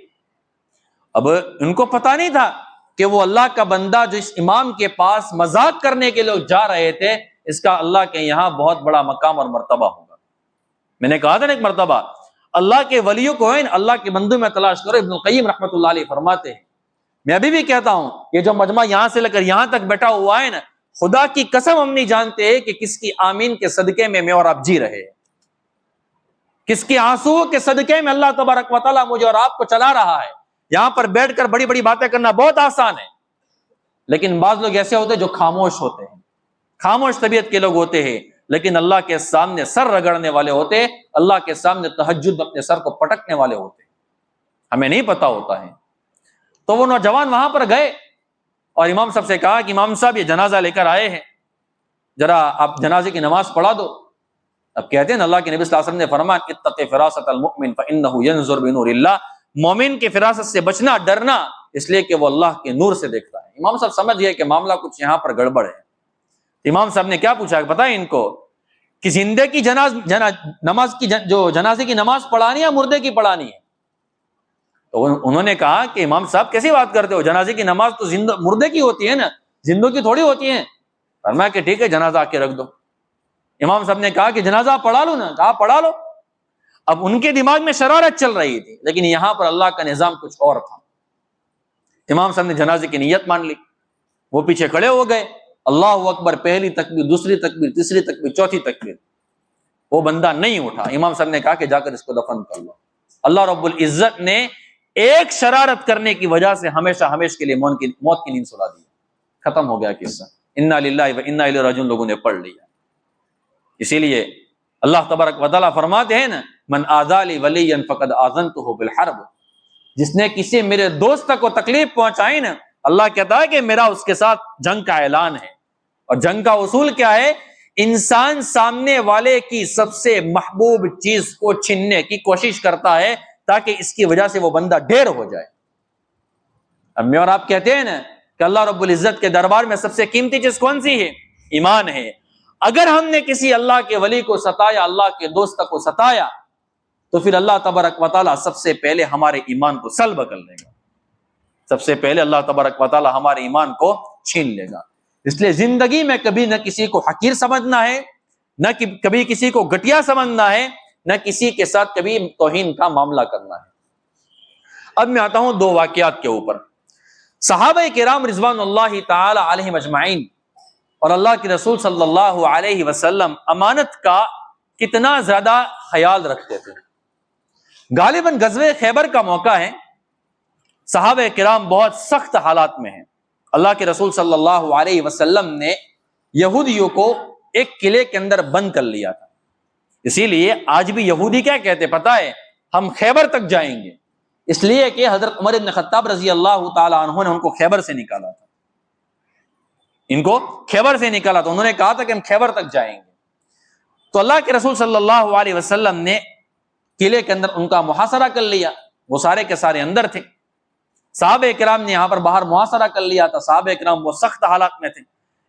اب ان کو پتہ نہیں تھا کہ وہ اللہ کا بندہ جو اس امام کے پاس مذاق کرنے کے لوگ جا رہے تھے، اس کا اللہ کے یہاں بہت بڑا مقام اور مرتبہ ہوگا۔ میں نے کہا تھا نا ایک مرتبہ، اللہ کے ولیوں کو ہے اللہ کے بندوں میں تلاش کرو۔ ابن القیم رحمۃ اللہ علیہ فرماتے ہیں، میں ابھی بھی کہتا ہوں یہ جو مجمع یہاں سے لے کر یہاں تک بیٹھا ہوا ہے نا، خدا کی قسم ہم نہیں جانتے کہ کس کی آمین کے صدقے میں اور آپ جی رہے ہیں، کس کے آنسو کے صدقے میں اللہ تبارک و تعالیٰ مجھے اور آپ کو چلا رہا ہے۔ یہاں پر بیٹھ کر بڑی بڑی باتیں کرنا بہت آسان ہے، لیکن بعض لوگ ایسے ہوتے ہیں جو خاموش ہوتے ہیں، خاموش طبیعت کے لوگ ہوتے ہیں، لیکن اللہ کے سامنے سر رگڑنے والے ہوتے، اللہ کے سامنے تہجد اپنے سر کو پٹکنے والے ہوتے، ہمیں نہیں پتا ہوتا ہے۔ تو وہ نوجوان وہاں پر گئے اور امام صاحب سے کہا کہ امام صاحب یہ جنازہ لے کر آئے ہیں، ذرا آپ جنازے کی نماز پڑھا دو۔ اب کہتے ہیں اللہ کے نبی صلی اللہ علیہ وسلم نے فرمایا اتق فراست المؤمن فانه ينظر بنور اللہ، مومن کی فراست سے بچنا، ڈرنا، اس لیے کہ وہ اللہ کے نور سے دیکھتا ہے۔ امام صاحب سمجھ گئے کہ معاملہ کچھ یہاں پر گڑبڑ ہے۔ امام صاحب نے کیا پوچھا پتہ ہے ان کو کہ زندے کی نماز کی جو جنازے کی نماز پڑھانی ہے مردے کی پڑھانی ہے؟ تو انہوں نے کہا کہ امام صاحب کیسی بات کرتے ہو، جنازے کی نماز تو مردے کی ہوتی ہے نا، زندوں کی تھوڑی ہوتی ہے۔ فرمایا کہ ٹھیک ہے جنازہ آ کے رکھ دو۔ امام صاحب نے کہا کہ جنازہ پڑھا لو نا، کہا پڑھا لو۔ اب ان کے دماغ میں شرارت چل رہی تھی، لیکن یہاں پر اللہ کا نظام کچھ اور تھا۔ امام صاحب نے جنازے کی نیت مان لی، وہ پیچھے کھڑے ہو گئے، اللہ اکبر، پہلی تکبیر، دوسری تکبیر، تیسری تکبیر، چوتھی تکبیر، وہ بندہ نہیں اٹھا۔ امام صاحب نے کہا کہ جا کر اس کو دفن کر لو۔ اللہ رب العزت نے ایک شرارت کرنے کی وجہ سے ہمیشہ ہمیشہ کے لیے موت کی نیند سلا دی، ختم ہو گیا قصہ۔ انا للہ و انا الیہ راجعون لوگوں نے پڑھ لیا۔ اسی لیے اللہ تبارک و تعالیٰ فرماتے ہیں نا من آذى لی ولیا فقد آذنتہ بالحرب، جس نے کسی میرے دوست کو تکلیف پہنچائی نا، اللہ کہتا ہے کہ میرا اس کے ساتھ جنگ کا اعلان ہے۔ اور جنگ کا اصول کیا ہے؟ انسان سامنے والے کی سب سے محبوب چیز کو چھیننے کی کوشش کرتا ہے تاکہ اس کی وجہ سے وہ بندہ ڈھیر ہو جائے۔ اب میں اور آپ کہتے ہیں نا کہ اللہ رب العزت کے دربار میں سب سے قیمتی چیز کون سی ہے؟ ایمان ہے۔ اگر ہم نے کسی اللہ کے ولی کو ستایا، اللہ کے دوست کو ستایا، تو پھر اللہ تبارک و تعالیٰ سب سے پہلے ہمارے ایمان کو سلب کر لے گا۔ سب سے پہلے اللہ تبارک و تعالی ہمارے ایمان کو چھین لے گا۔ اس لیے زندگی میں کبھی نہ کسی کو حقیر سمجھنا ہے، نہ کبھی کسی کو گھٹیا سمجھنا ہے، نہ کسی کے ساتھ کبھی توہین کا معاملہ کرنا ہے۔ اب میں آتا ہوں دو واقعات کے اوپر۔ صحابہ کرام رضوان اللہ تعالی علیہم اجمعین اور اللہ کے رسول صلی اللہ علیہ وسلم امانت کا کتنا زیادہ خیال رکھتے تھے۔ غالباً غزوہ خیبر کا موقع ہے، صحابہ کرام بہت سخت حالات میں ہیں۔ اللہ کے رسول صلی اللہ علیہ وسلم نے یہودیوں کو ایک قلعے کے اندر بند کر لیا تھا۔ اسی لیے آج بھی یہودی کیا کہتے پتہ ہے؟ ہم خیبر تک جائیں گے، اس لیے کہ حضرت عمر بن خطاب رضی اللہ تعالی عنہ نے ان کو خیبر سے نکالا تھا، ان کو خیبر سے نکالا تھا، انہوں نے کہا تھا کہ ہم خیبر تک جائیں گے۔ تو اللہ کے رسول صلی اللہ علیہ وسلم نے قلعے کے اندر ان کا محاصرہ کر لیا، وہ سارے کے سارے اندر تھے۔ صحابہ کرام نے یہاں پر باہر محاصرہ کر لیا تھا۔ صحابہ کرام وہ سخت حالات میں تھے،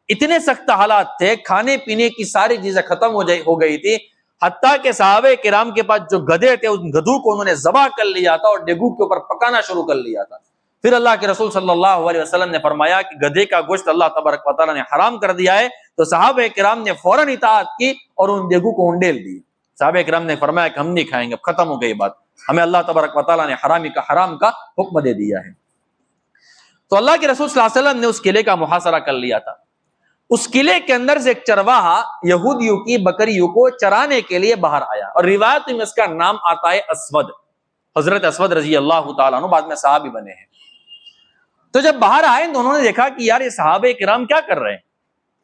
اتنے سخت حالات تھے، کھانے پینے کی ساری چیزیں ختم ہو گئی تھی، حتیٰ کہ صحابہ کرام کے پاس جو گدھے تھے ان گدھوں کو انہوں نے ذبح کر لیا تھا اور ڈیگو کے اوپر پکانا شروع کر لیا تھا۔ پھر اللہ کے رسول صلی اللہ علیہ وسلم نے فرمایا کہ گدھے کا گوشت اللہ تبارک و تعالیٰ نے حرام کر دیا ہے، تو صحابہ کرام نے فوراً اطاعت کی اور ان ڈیگو کو انڈیل دی۔ صحابہ کرام نے فرمایا کہ ہم نہیں کھائیں گے، اب ختم ہو گئی بات، ہمیں اللہ تبارک و تعالیٰ نے حرام کا حکم دے دیا ہے۔ تو اللہ کے رسول صلی اللہ علیہ وسلم نے اس قلعے کا محاصرہ کر لیا تھا۔ اس قلعے کے اندر سے ایک چرواہا یہودیوں کی بکریوں کو چرانے کے لیے باہر آیا، اور روایت میں اس کا نام آتا ہے اسود، حضرت اسود رضی اللہ تعالیٰ عنہ، بعد میں صحابی بنے ہیں۔ تو جب باہر آئے تو انہوں نے دیکھا کہ یار یہ صحابہ کرام کیا کر رہے ہیں،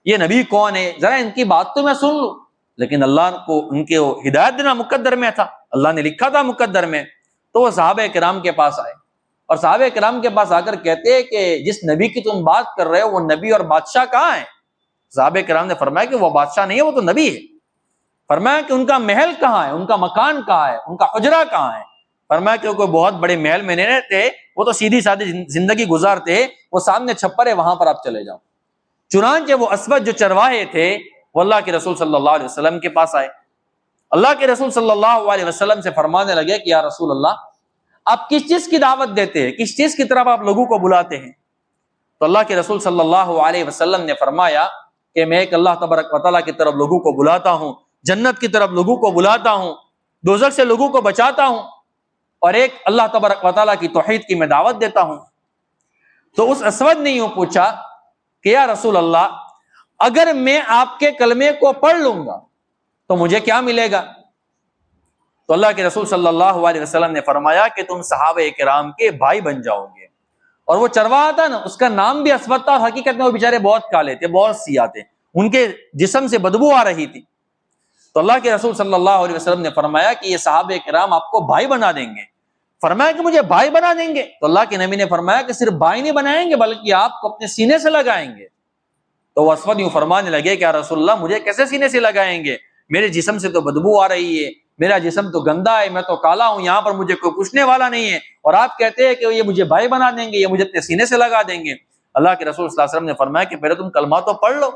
یہ نبی کون ہے، ذرا ان کی بات تو میں سن لوں۔ لیکن اللہ کو ان کے ہدایت دینا مقدر میں تھا، اللہ نے لکھا تھا مقدر میں۔ تو وہ صحابہ کرام کے پاس آئے اور صحابہ کرام کے پاس آ کر کہتے ہیں کہ جس نبی کی تم بات کر رہے ہو وہ نبی اور بادشاہ کہاں ہیں؟ صحابہ کرام نے فرمایا کہ وہ بادشاہ نہیں ہے، وہ تو نبی ہے۔ فرمایا کہ ان کا محل کہاں ہے، ان کا مکان کہاں ہے، ان کا حجرہ کہاں ہے؟ فرمایا کہ وہ کوئی بہت بڑے محل میں نہیں رہتے، وہ تو سیدھی سادھی زندگی گزارتے، وہ سامنے چھپر ہے، وہاں پر آپ چلے جاؤ۔ چنانچہ وہ اسود جو چرواہے تھے وہ اللہ کے رسول صلی اللہ علیہ وسلم کے پاس آئے۔ اللہ کے رسول صلی اللہ علیہ وسلم سے فرمانے لگے کہ یا رسول اللہ، آپ کس چیز کی دعوت دیتے ہیں، کس چیز کی طرف آپ لوگوں کو بلاتے ہیں؟ تو اللہ کے رسول صلی اللہ علیہ وسلم نے فرمایا کہ میں ایک اللہ تبارک و تعالیٰ کی طرف لوگوں کو بلاتا ہوں، جنت کی طرف لوگوں کو بلاتا ہوں، دوزخ سے لوگوں کو بچاتا ہوں، اور ایک اللہ تبارک و تعالیٰ کی توحید کی میں دعوت دیتا ہوں۔ تو اس اسود نے یوں پوچھا کہ یا رسول اللہ، اگر میں آپ کے کلمے کو پڑھ لوں گا تو مجھے کیا ملے گا؟ تو اللہ کے رسول صلی اللہ علیہ وسلم نے فرمایا کہ تم صحابہ کرام کے بھائی بن جاؤ گے۔ اور وہ چرواہا تھا نا، اس کا نام بھی اسود تھا، حقیقت میں وہ بیچارے بہت کالے تھے، بہت سیاہ تھے، ان کے جسم سے بدبو آ رہی تھی۔ تو اللہ کے رسول صلی اللہ علیہ وسلم نے فرمایا کہ یہ صحابہ کرام آپ کو بھائی بنا دیں گے۔ فرمایا کہ مجھے بھائی بنا دیں گے؟ تو اللہ کے نبی نے فرمایا کہ صرف بھائی نہیں بنائیں گے بلکہ آپ کو اپنے سینے سے لگائیں گے۔ تو وہ اسود یوں فرمانے لگے کہ یا رسول اللہ، مجھے کیسے سینے سے لگائیں گے؟ میرے جسم سے تو بدبو آ رہی ہے، میرا جسم تو گندا ہے، میں تو کالا ہوں، یہاں پر مجھے کوئی پوچھنے والا نہیں ہے، اور آپ کہتے ہیں کہ یہ مجھے بھائی بنا دیں گے، یہ مجھے اپنے سینے سے لگا دیں گے۔ اللہ کے رسول صلی اللہ علیہ وسلم نے فرمایا کہ پہلے تم کلمہ تو پڑھ لو۔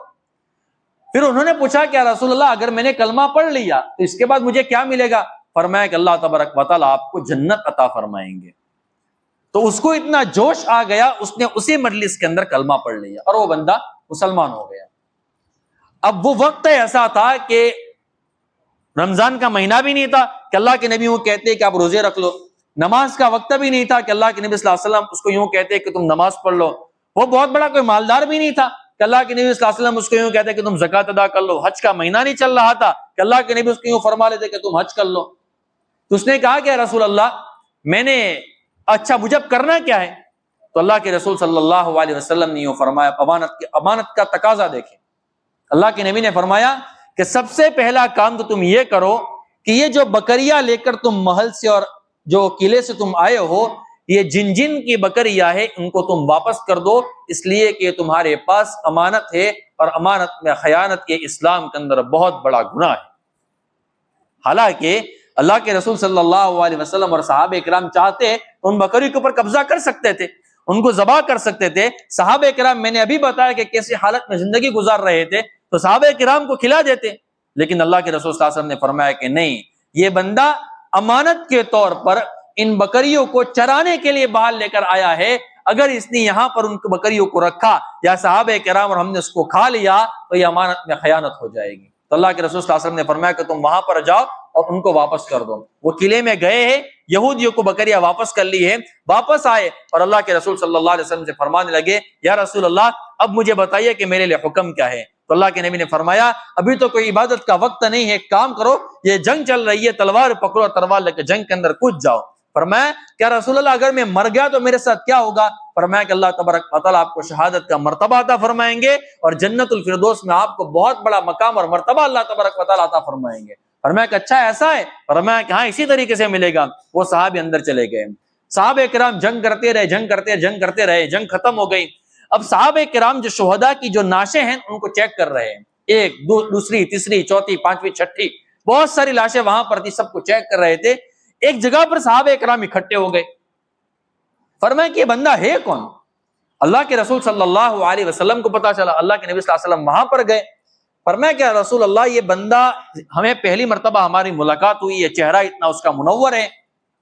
پھر انہوں نے پوچھا کہ یا رسول اللہ، اگر میں نے کلمہ پڑھ لیا تو اس کے بعد مجھے کیا ملے گا؟ فرمایا کہ اللہ تبارک و تعالیٰ آپ کو جنت عطا فرمائیں گے۔ تو اس کو اتنا جوش آ گیا، اس نے اسی مجلس کے اندر کلمہ پڑھ لیا اور وہ بندہ مسلمان ہو گیا۔ اب وہ وقت ایسا تھا کہ رمضان کا مہینہ بھی نہیں تھا کہ اللہ کے نبی وہ کہتے کہ آپ روزے رکھ لو، نماز کا وقت بھی نہیں تھا کہ اللہ کے نبی صلی اللہ علیہ وسلم اس کو یوں کہتے کہ تم نماز پڑھ لو، وہ بہت بڑا کوئی مالدار بھی نہیں تھا کہ اللہ کے نبی صلی اللہ علیہ وسلم اس کو یوں کہتے کہ تم زکوٰۃ ادا کر لو، حج کا مہینہ نہیں چل رہا تھا کہ اللہ کے نبی اس کو یوں فرما لیتے کہ تم حج کر لو۔ تو اس نے کہا کہ یا رسول اللہ، میں نے اچھا مجھے اب کرنا کیا ہے؟ تو اللہ کے رسول صلی اللہ علیہ وسلم نے یوں فرمایا، امانت کا تقاضا دیکھیں۔ اللہ کے نبی نے فرمایا کہ سب سے پہلا کام تو تم یہ کرو کہ یہ جو بکریاں لے کر تم محل سے اور جو قلعے سے تم آئے ہو، یہ جن جن کی بکریاں ہے ان کو تم واپس کر دو، اس لیے کہ تمہارے پاس امانت ہے، اور امانت میں خیانت کے اسلام کے اندر بہت بڑا گناہ ہے۔ حالانکہ اللہ کے رسول صلی اللہ علیہ وسلم اور صحابہ کرام چاہتے تو ان بکری کے اوپر قبضہ کر سکتے تھے، ان کو ذبح کر سکتے تھے۔ صحابہ کرام، میں نے ابھی بتایا کہ کیسی حالت میں زندگی گزار رہے تھے، تو صحابہ کرام کو کھلا دیتے، لیکن اللہ کے رسول صلی اللہ علیہ وسلم نے فرمایا کہ نہیں، یہ بندہ امانت کے طور پر ان بکریوں کو چرانے کے لیے باہر لے کر آیا ہے، اگر اس نے یہاں پر ان بکریوں کو رکھا یا صحابہ کرام اور ہم نے اس کو کھا لیا تو یہ امانت میں خیانت ہو جائے گی۔ تو اللہ کے رسول صلی اللہ علیہ وسلم نے فرمایا کہ تم وہاں پر جاؤ اور ان کو واپس کر دو۔ وہ قلعے میں گئے ہیں، یہودیوں کو بکریاں واپس کر لی ہے، واپس آئے اور اللہ کے رسول صلی اللہ علیہ وسلم سے فرمانے لگے یا رسول اللہ اب مجھے بتائیے کہ میرے لیے حکم کیا ہے؟ تو اللہ کے نبی نے فرمایا ابھی تو کوئی عبادت کا وقت نہیں ہے، ایک کام کرو، یہ جنگ چل رہی ہے، تلوار پکڑو اور تلوار لے کے جنگ کے اندر کود جاؤ۔ فرمایا کیا رسول اللہ اگر میں مر گیا تو میرے ساتھ کیا ہوگا؟ فرمایا کہ اللہ تبارک و تعالیٰ آپ کو شہادت کا مرتبہ عطا فرمائیں گے اور جنت الفردوس میں آپ کو بہت بڑا مقام اور مرتبہ اللہ تبارک و تعالیٰ عطا فرمائیں گے۔ فرمایا کہ اچھا ایسا ہے؟ فرمایا کہ ہاں اسی طریقے سے ملے گا۔ وہ صحابہ اندر چلے گئے، صحابہ کرام جنگ کرتے رہے، جنگ کرتے رہے، جنگ ختم ہو گئی۔ اب صحابہ کرام جو شہداء کی جو لاشیں ہیں ان کو چیک کر رہے ہیں، ایک دوسری تیسری چوتھی پانچویں چھٹی بہت ساری لاشیں وہاں پر تھی، سب کو چیک کر رہے تھے۔ ایک جگہ پر صحابہ کرام اکٹھے ہو گئے، فرمایا کہ یہ بندہ ہے کون؟ اللہ کے رسول صلی اللہ علیہ وسلم کو پتا چلا، اللہ کے نبی صلی اللہ علیہ وسلم وہاں پر گئے، فرمایا کہ رسول اللہ یہ بندہ ہمیں پہلی مرتبہ ہماری ملاقات ہوئی ہے، چہرہ اتنا اس کا منور ہے،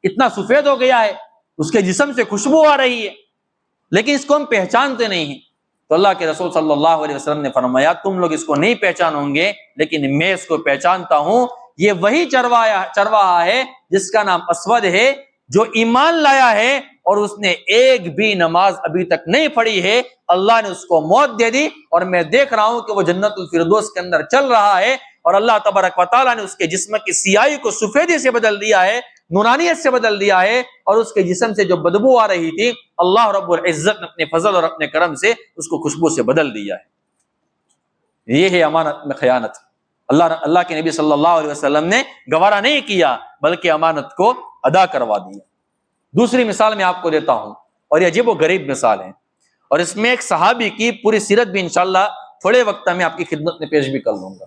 اتنا سفید ہو گیا ہے، اس کے جسم سے خوشبو آ رہی ہے، لیکن اس کو ہم پہچانتے نہیں ہیں۔ تو اللہ کے رسول صلی اللہ علیہ وسلم نے فرمایا تم لوگ اس کو نہیں پہچانو گے لیکن میں اس کو پہچانتا ہوں، یہ وہی چرواہا ہے جس کا نام اسود ہے، جو ایمان لایا ہے اور اس نے ایک بھی نماز ابھی تک نہیں پڑھی ہے، اللہ نے اس کو موت دے دی اور میں دیکھ رہا ہوں کہ وہ جنت الفردوس کے اندر چل رہا ہے، اور اللہ تبارک و تعالیٰ نے اس کے جسم کی سیاہی کو سفیدی سے بدل دیا ہے، نورانیت سے بدل دیا ہے، اور اس کے جسم سے جو بدبو آ رہی تھی اللہ رب العزت نے اپنے فضل اور اپنے کرم سے اس کو خوشبو سے بدل دیا ہے۔ یہ ہے امانت میں خیانت۔ اللہ کے نبی صلی اللہ علیہ وسلم نے گوارا نہیں کیا بلکہ امانت کو ادا کروا دیا۔ دوسری مثال میں آپ کو دیتا ہوں، اور یہ عجیب و غریب مثال ہے، اور اس میں ایک صحابی کی پوری سیرت بھی انشاءاللہ تھوڑے وقت میں آپ کی خدمت میں پیش بھی کر لوں گا۔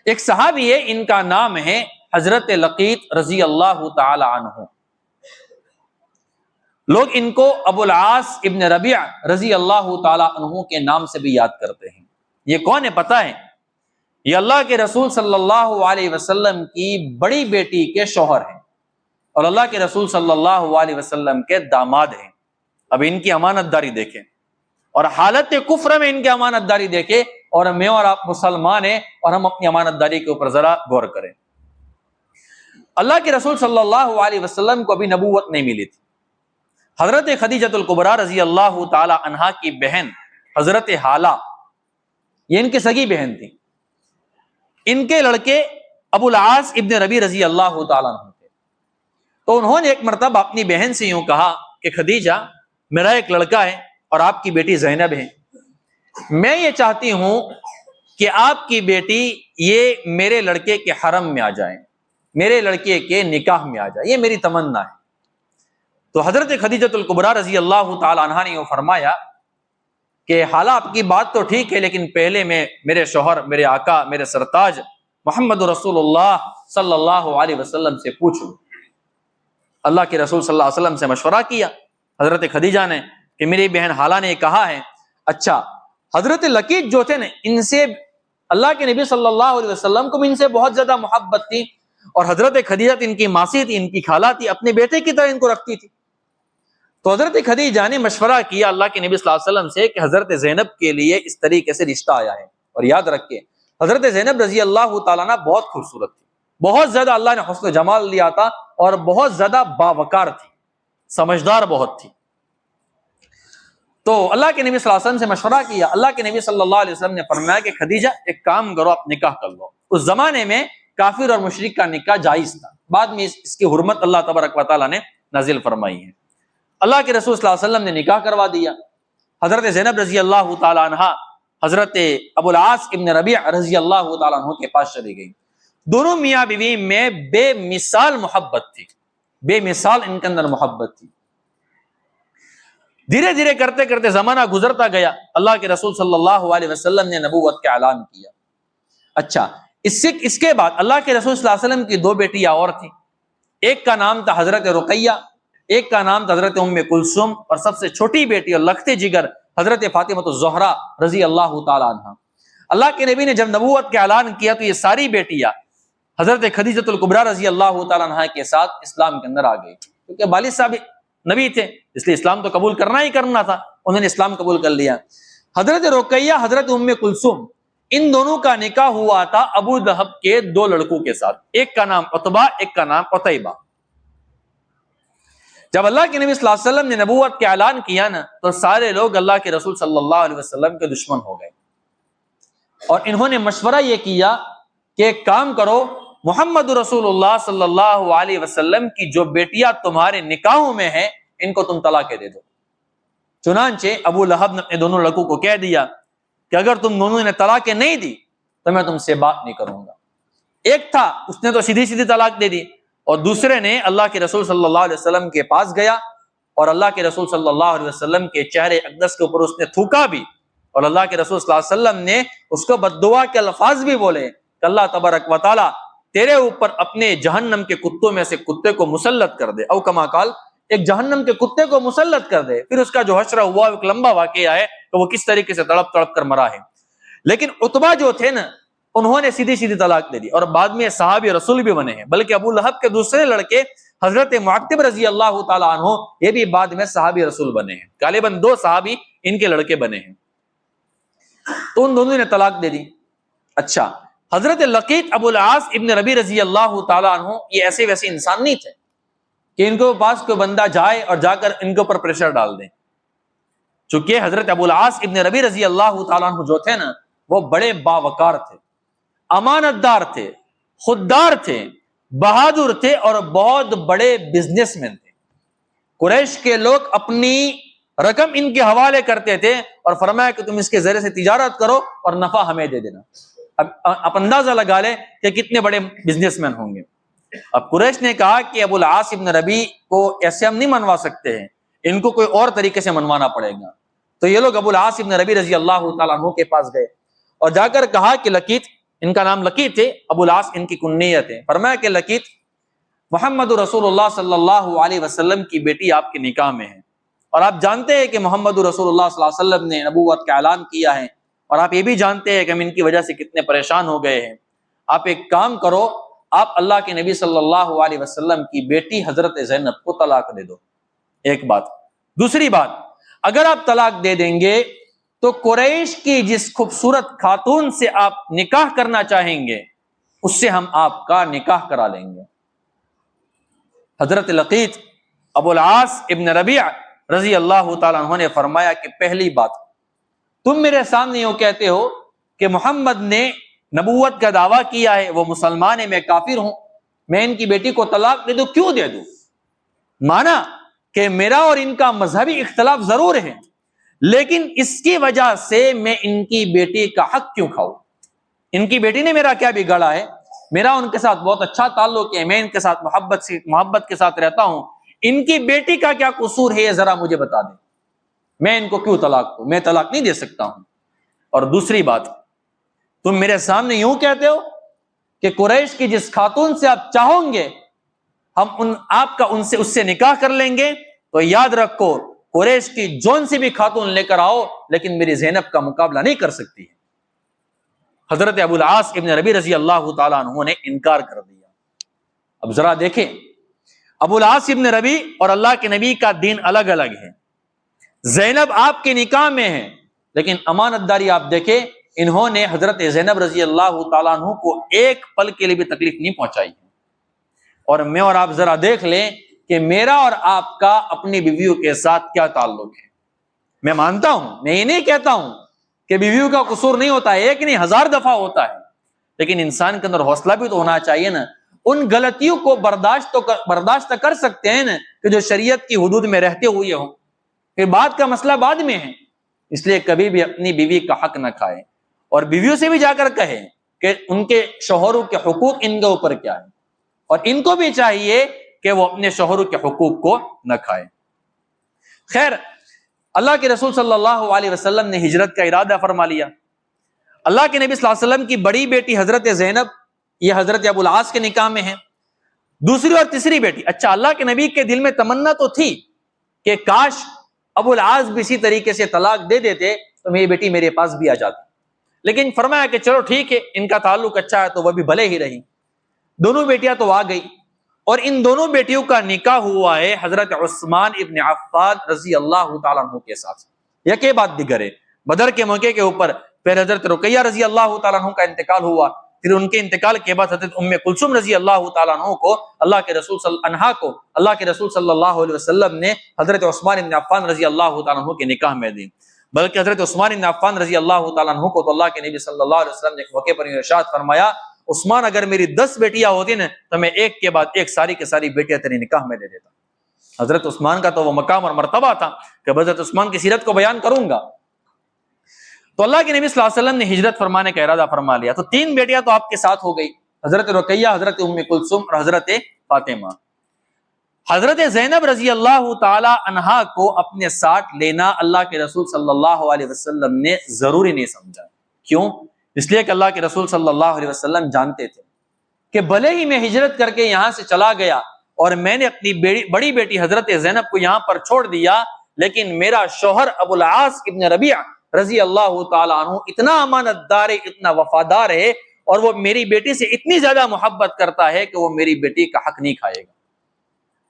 ایک صحابی ہے، ان کا نام ہے حضرت لقیط رضی اللہ تعالی عنہ، لوگ ان کو ابو العاص ابن ربیع رضی اللہ تعالی عنہ کے نام سے بھی یاد کرتے ہیں۔ یہ کون ہے پتہ ہے؟ یہ اللہ کے رسول صلی اللہ علیہ وسلم کی بڑی بیٹی کے شوہر ہیں اور اللہ کے رسول صلی اللہ علیہ وسلم کے داماد ہیں۔ اب ان کی امانت داری دیکھیں اور حالت کفر میں ان کی امانت داری دیکھیں، اور میں اور آپ مسلمان ہیں اور ہم اپنی امانت داری کے اوپر ذرا غور کریں۔ اللہ کے رسول صلی اللہ علیہ وسلم کو ابھی نبوت نہیں ملی تھی۔ حضرت خدیجۃ الکبریٰ رضی اللہ تعالی عنہا کی بہن حضرت حالہ، یہ ان کی سگی بہن تھی، ان کے لڑکے ابو العاص ابن ربیع رضی اللہ تعالی عنہ تھے۔ تو انہوں نے ایک مرتبہ اپنی بہن سے یوں کہا کہ خدیجہ میرا ایک لڑکا ہے اور آپ کی بیٹی زینب ہے، میں یہ چاہتی ہوں کہ آپ کی بیٹی یہ میرے لڑکے کے حرم میں آ جائیں، میرے لڑکے کے نکاح میں آ جائے، یہ میری تمنا ہے۔ تو حضرت خدیجۃ الکبریٰ رضی اللہ تعالی عنہا نے یہ فرمایا کہ حالہ آپ کی بات تو ٹھیک ہے، لیکن پہلے میں میرے شوہر، میرے آقا، میرے سرتاج محمد رسول اللہ صلی اللہ علیہ وسلم سے پوچھوں۔ اللہ کے رسول صلی اللہ علیہ وسلم سے مشورہ کیا حضرت خدیجہ نے کہ میری بہن حالہ نے کہا ہے۔ اچھا، حضرت لقیط جو تھے نا، ان سے اللہ کے نبی صلی اللہ علیہ وسلم کو بھی ان سے بہت زیادہ محبت تھی، اور حضرت خدیجہ ان کی ماسی تھی، ان کی خالہ تھی، اپنے بیٹے کی طرح ان کو رکھتی تھی۔ تو حضرت خدیجہ نے مشورہ کیا اللہ کے نبی صلی اللہ علیہ وسلم سے کہ حضرت زینب کے لیے اس طریقے سے رشتہ آیا ہے، اور یاد رکھیں حضرت زینب رضی اللہ تعالیٰ عنہ بہت خوبصورت تھی، بہت زیادہ اللہ نے حسن و جمال دیا تھا، اور بہت زیادہ باوقار تھی، سمجھدار بہت تھی۔ تو اللہ کے نبی صلی اللہ علیہ وسلم سے مشورہ کیا، اللہ کے نبی صلی اللہ علیہ وسلم نے فرمایا کہ خدیجہ ایک کام کرو، آپ نکاح کر لو۔ اس زمانے میں کافر اور مشرک کا نکاح جائز تھا، بعد میں اس کی حرمت اللہ تبارک و تعالیٰ نے نازل فرمائی ہے۔ اللہ کے رسول صلی اللہ علیہ وسلم نے نکاح کروا دیا۔ حضرت زینب رضی اللہ تعالی عنہا حضرت ابو العاص ابن ربیع رضی اللہ تعالی عنہ کے پاس چلی گئی۔ دونوں میاں بیوی میں بے مثال محبت تھی، بے مثال ان کے اندر محبت تھی۔ دھیرے دھیرے کرتے کرتے زمانہ گزرتا گیا، اللہ کے رسول صلی اللہ علیہ وسلم نے نبوت کا اعلان کیا۔ اچھا، اس کے بعد اللہ کے رسول صلی اللہ علیہ وسلم کی دو بیٹیاں اور تھیں، ایک کا نام تھا حضرت رقیہ، ایک کا نام تھا حضرت ام کلثوم، اور سب سے چھوٹی بیٹی اور لخت جگر حضرت فاطمہ الزہرا رضی اللہ تعالی عنہا۔ اللہ کے نبی نے جب نبوت کا اعلان کیا تو یہ ساری بیٹیاں حضرت خدیجۃ الکبریٰ رضی اللہ تعالی عنہا کے ساتھ اسلام کے اندر آ گئی، کیونکہ والد صاحب نبی تھے، اس لیے اسلام تو قبول کرنا ہی کرنا تھا، انہوں نے اسلام قبول کر لیا۔ حضرت رقیہ، حضرت ام کلثوم، ان دونوں کا نکاح ہوا تھا ابو لہب کے دو لڑکوں کے ساتھ، ایک کا نام عتبہ، ایک کا نام عتیبہ۔ جب اللہ کے نبی صلی اللہ علیہ وسلم نے نبوت کا اعلان کیا نا، تو سارے لوگ اللہ کے رسول صلی اللہ علیہ وسلم کے دشمن ہو گئے، اور انہوں نے مشورہ یہ کیا کہ ایک کام کرو، محمد رسول اللہ صلی اللہ علیہ وسلم کی جو بیٹیاں تمہارے نکاحوں میں ہیں ان کو تم طلاق دے دو۔ چنانچہ ابو لہب نے اپنے دونوں لڑکوں کو کہہ دیا کہ اگر تم دونوں نے طلاقیں نہیں دی تو میں تم سے بات نہیں کروں گا۔ ایک تھا، اس نے تو سیدھی سیدھی طلاق دے دی، اور دوسرے نے اللہ کے رسول صلی اللہ علیہ وسلم کے پاس گیا اور اللہ کے رسول صلی اللہ علیہ وسلم کے چہرے اقدس کے اوپر اس نے تھوکا بھی، اور اللہ کے رسول صلی اللہ علیہ وسلم نے اس کو بد دعا کے الفاظ بھی بولے کہ اللہ تبارک و تعالی تیرے اوپر اپنے جہنم کے کتوں میں سے کتے کو مسلط کر دے، او کما قال، ایک جہنم کے کتے کو مسلط کر دے۔ پھر اس کا جو حشر ہوا ایک لمبا واقعہ ہے کہ وہ کس طریقے سے تڑپ تڑپ کر مرا ہے۔ لیکن عتبہ جو تھے نا، انہوں نے سیدھی سیدھی طلاق دے دی، اور بعد میں صحابی رسول بھی بنے ہیں، بلکہ ابو لہب کے دوسرے لڑکے حضرت معتب رضی اللہ تعالیٰ عنہ، یہ بھی بعد میں صحابی رسول بنے ہیں، غالباً 2 صحابی ان کے لڑکے بنے ہیں۔ تو ان دونوں نے طلاق دے دی۔ اچھا، حضرت لقیط ابو العاص ابن ربی رضی اللہ تعالیٰ عنہ یہ ایسے ویسے انسان نہیں تھے کہ ان کے پاس کوئی بندہ جائے اور جا کر ان کے اوپر پریشر ڈال دیں۔ چونکہ حضرت ابو العاص ابن ربی رضی اللہ تعالیٰ عنہ جو تھے نا، وہ بڑے باوقار تھے، امانت دار تھے، خوددار تھے، بہادر تھے، اور بہت بڑے بزنس مین تھے۔ قریش کے لوگ اپنی رقم ان کے حوالے کرتے تھے اور فرمایا کہ تم اس کے ذریعے سے تجارت کرو اور نفع ہمیں دے دینا۔ اب اندازہ لگا لے کہ کتنے بڑے بزنس مین ہوں گے۔ اب قریش نے کہا کہ ابو العاص ابن ربی کو ایسے ہم نہیں منوا سکتے ہیں، ان کو کوئی اور طریقے سے منوانا پڑے گا۔ تو یہ لوگ ابو العاص ابن ربی رضی اللہ تعالیٰ عنہ کے پاس گئے اور جا کر کہا کہ لقیط، ان کا نام لقیط تھے، ابو العاص ان کی کنیت ہے، فرمایا کہ لقیط، محمد رسول اللہ صلی اللہ علیہ وسلم کی بیٹی آپ کے نکاح میں ہے، اور آپ جانتے ہیں کہ محمد رسول اللہ صلی اللہ علیہ وسلم نے نبوت کا اعلان کیا ہے، اور آپ یہ بھی جانتے ہیں کہ ہم ان کی وجہ سے کتنے پریشان ہو گئے ہیں۔ آپ ایک کام کرو، آپ اللہ کے نبی صلی اللہ علیہ وسلم کی بیٹی حضرت زینب کو طلاق دے دو۔ ایک بات۔ دوسری بات، اگر آپ طلاق دے دیں گے تو قریش کی جس خوبصورت خاتون سے آپ نکاح کرنا چاہیں گے اس سے ہم آپ کا نکاح کرا لیں گے۔ حضرت لقیط ابو العاص ابن ربیع رضی اللہ تعالیٰ عنہ نے فرمایا کہ پہلی بات، تم میرے سامنے یوں کہتے ہو کہ محمد نے نبوت کا دعویٰ کیا ہے، وہ مسلمان ہے، میں کافر ہوں، میں ان کی بیٹی کو طلاق دے دوں؟ کیوں دے دوں؟ مانا کہ میرا اور ان کا مذہبی اختلاف ضرور ہے، لیکن اس کی وجہ سے میں ان کی بیٹی کا حق کیوں کھاؤں؟ ان کی بیٹی نے میرا کیا بگاڑا ہے؟ میرا ان کے ساتھ بہت اچھا تعلق ہے، میں ان کے ساتھ محبت کے ساتھ رہتا ہوں، ان کی بیٹی کا کیا قصور ہے یہ ذرا مجھے بتا دیں، میں ان کو کیوں طلاق دوں؟ میں طلاق نہیں دے سکتا ہوں۔ اور دوسری بات، تم میرے سامنے یوں کہتے ہو کہ قریش کی جس خاتون سے آپ چاہو گے ہم آپ کا اس سے نکاح کر لیں گے، تو یاد رکھو قریش کی جون سے بھی خاتون لے کر آؤ لیکن میری زینب کا مقابلہ نہیں کر سکتی۔ حضرت ابو العاص ابن ربی رضی اللہ تعالیٰ عنہ نے انکار کر دیا۔ اب ذرا دیکھیں، ابو العاص ابن ربی اور اللہ کے نبی کا دین الگ الگ ہے۔ زینب آپ کے نکاح میں ہے، لیکن امانت داری آپ دیکھیں، انہوں نے حضرت زینب رضی اللہ تعالیٰ عنہ کو ایک پل کے لیے بھی تکلیف نہیں پہنچائی۔ اور میں اور آپ ذرا دیکھ لیں کہ میرا اور آپ کا اپنی بیویوں کے ساتھ کیا تعلق ہے۔ میں مانتا ہوں، میں یہ نہیں کہتا ہوں کہ بیویوں کا قصور نہیں ہوتا ہے، ایک نہیں 1000 دفعہ ہوتا ہے، لیکن انسان کے اندر حوصلہ بھی تو ہونا چاہیے نا۔ ان غلطیوں کو برداشت کر سکتے ہیں نا کہ جو شریعت کی حدود میں رہتے ہوئے ہوں، پھر بعد کا مسئلہ بعد میں ہے۔ اس لیے کبھی بھی اپنی بیوی کا حق نہ کھائے، اور بیویوں سے بھی جا کر کہے کہ ان کے شوہروں کے حقوق ان کے اوپر کیا ہے، اور ان کو بھی چاہیے کہ وہ اپنے شوہروں کے حقوق کو نہ کھائے۔ خیر، اللہ کے رسول صلی اللہ علیہ وسلم نے ہجرت کا ارادہ فرما لیا۔ اللہ کے نبی صلی اللہ علیہ وسلم کی بڑی بیٹی حضرت زینب، یہ حضرت ابو العاص کے نکاح میں ہے۔ دوسری اور تیسری بیٹی، اچھا اللہ کے نبی کے دل میں تمنا تو تھی کہ کاش ابو العاص بھی اسی طریقے سے طلاق دے دیتے تو میری بیٹی میرے پاس بھی آ جاتی، لیکن فرمایا کہ چلو ٹھیک ہے، ان کا تعلق اچھا ہے تو وہ بھی بھلے ہی رہی۔ دونوں بیٹیاں تو آ گئی، اور ان دونوں بیٹیوں کا نکاح ہوا ہے حضرت عثمان ابن عفان رضی اللہ تعالیٰ عنہ کے ساتھ. یکے بعد دیگر ہے. بدر کے موقع کے اوپر پھر حضرت رقیہ رضی اللہ تعالیٰ عنہ کا انتقال ہوا. پھر ان کے انتقال کے بعد حضرت ام کلثوم رضی اللہ تعالیٰ عنہ کو اللہ کے رسول صلی اللہ علیہ وسلم نے حضرت عثمان بن عفان رضی اللہ تعالیٰ عنہ کے نکاح میں دی. بلکہ حضرت عثمان بن عفان رضی اللہ تعالیٰ عنہ کو تو اللہ کے نبی صلی اللہ علیہ وسلم نے ایک موقع پر ارشاد فرمایا, عثمان اگر میری 10 بیٹیاں ہوتی نا تو میں ایک کے بعد ایک ساری کے ساری بیٹیاں تیری نکاح میں دے دیتا. حضرت عثمان کا تو وہ مقام اور مرتبہ تھا کہ حضرت عثمان کی سیرت کو بیان کروں گا. تو اللہ کے نبی صلی اللہ علیہ وسلم نے ہجرت فرمانے کا ارادہ فرما لیا. تو 3 بیٹیاں تو آپ کے ساتھ ہو گئی, حضرت رقیہ, حضرت ام کلثوم اور حضرت فاطمہ. حضرت زینب رضی اللہ تعالی عنہا کو اپنے ساتھ لینا اللہ کے رسول صلی اللہ علیہ وسلم نے ضروری نہیں سمجھا. کیوں؟ اس لیے کہ اللہ کے رسول صلی اللہ علیہ وسلم جانتے تھے کہ بھلے ہی میں ہجرت کر کے یہاں سے چلا گیا اور میں نے اپنی بڑی بیٹی حضرت زینب کو یہاں پر چھوڑ دیا, لیکن میرا شوہر ابو العاص ابن ربیعہ رضی اللہ تعالیٰ عنہ اتنا امانت دار ہے, اتنا وفادار ہے, اور وہ میری بیٹی سے اتنی زیادہ محبت کرتا ہے کہ وہ میری بیٹی کا حق نہیں کھائے گا,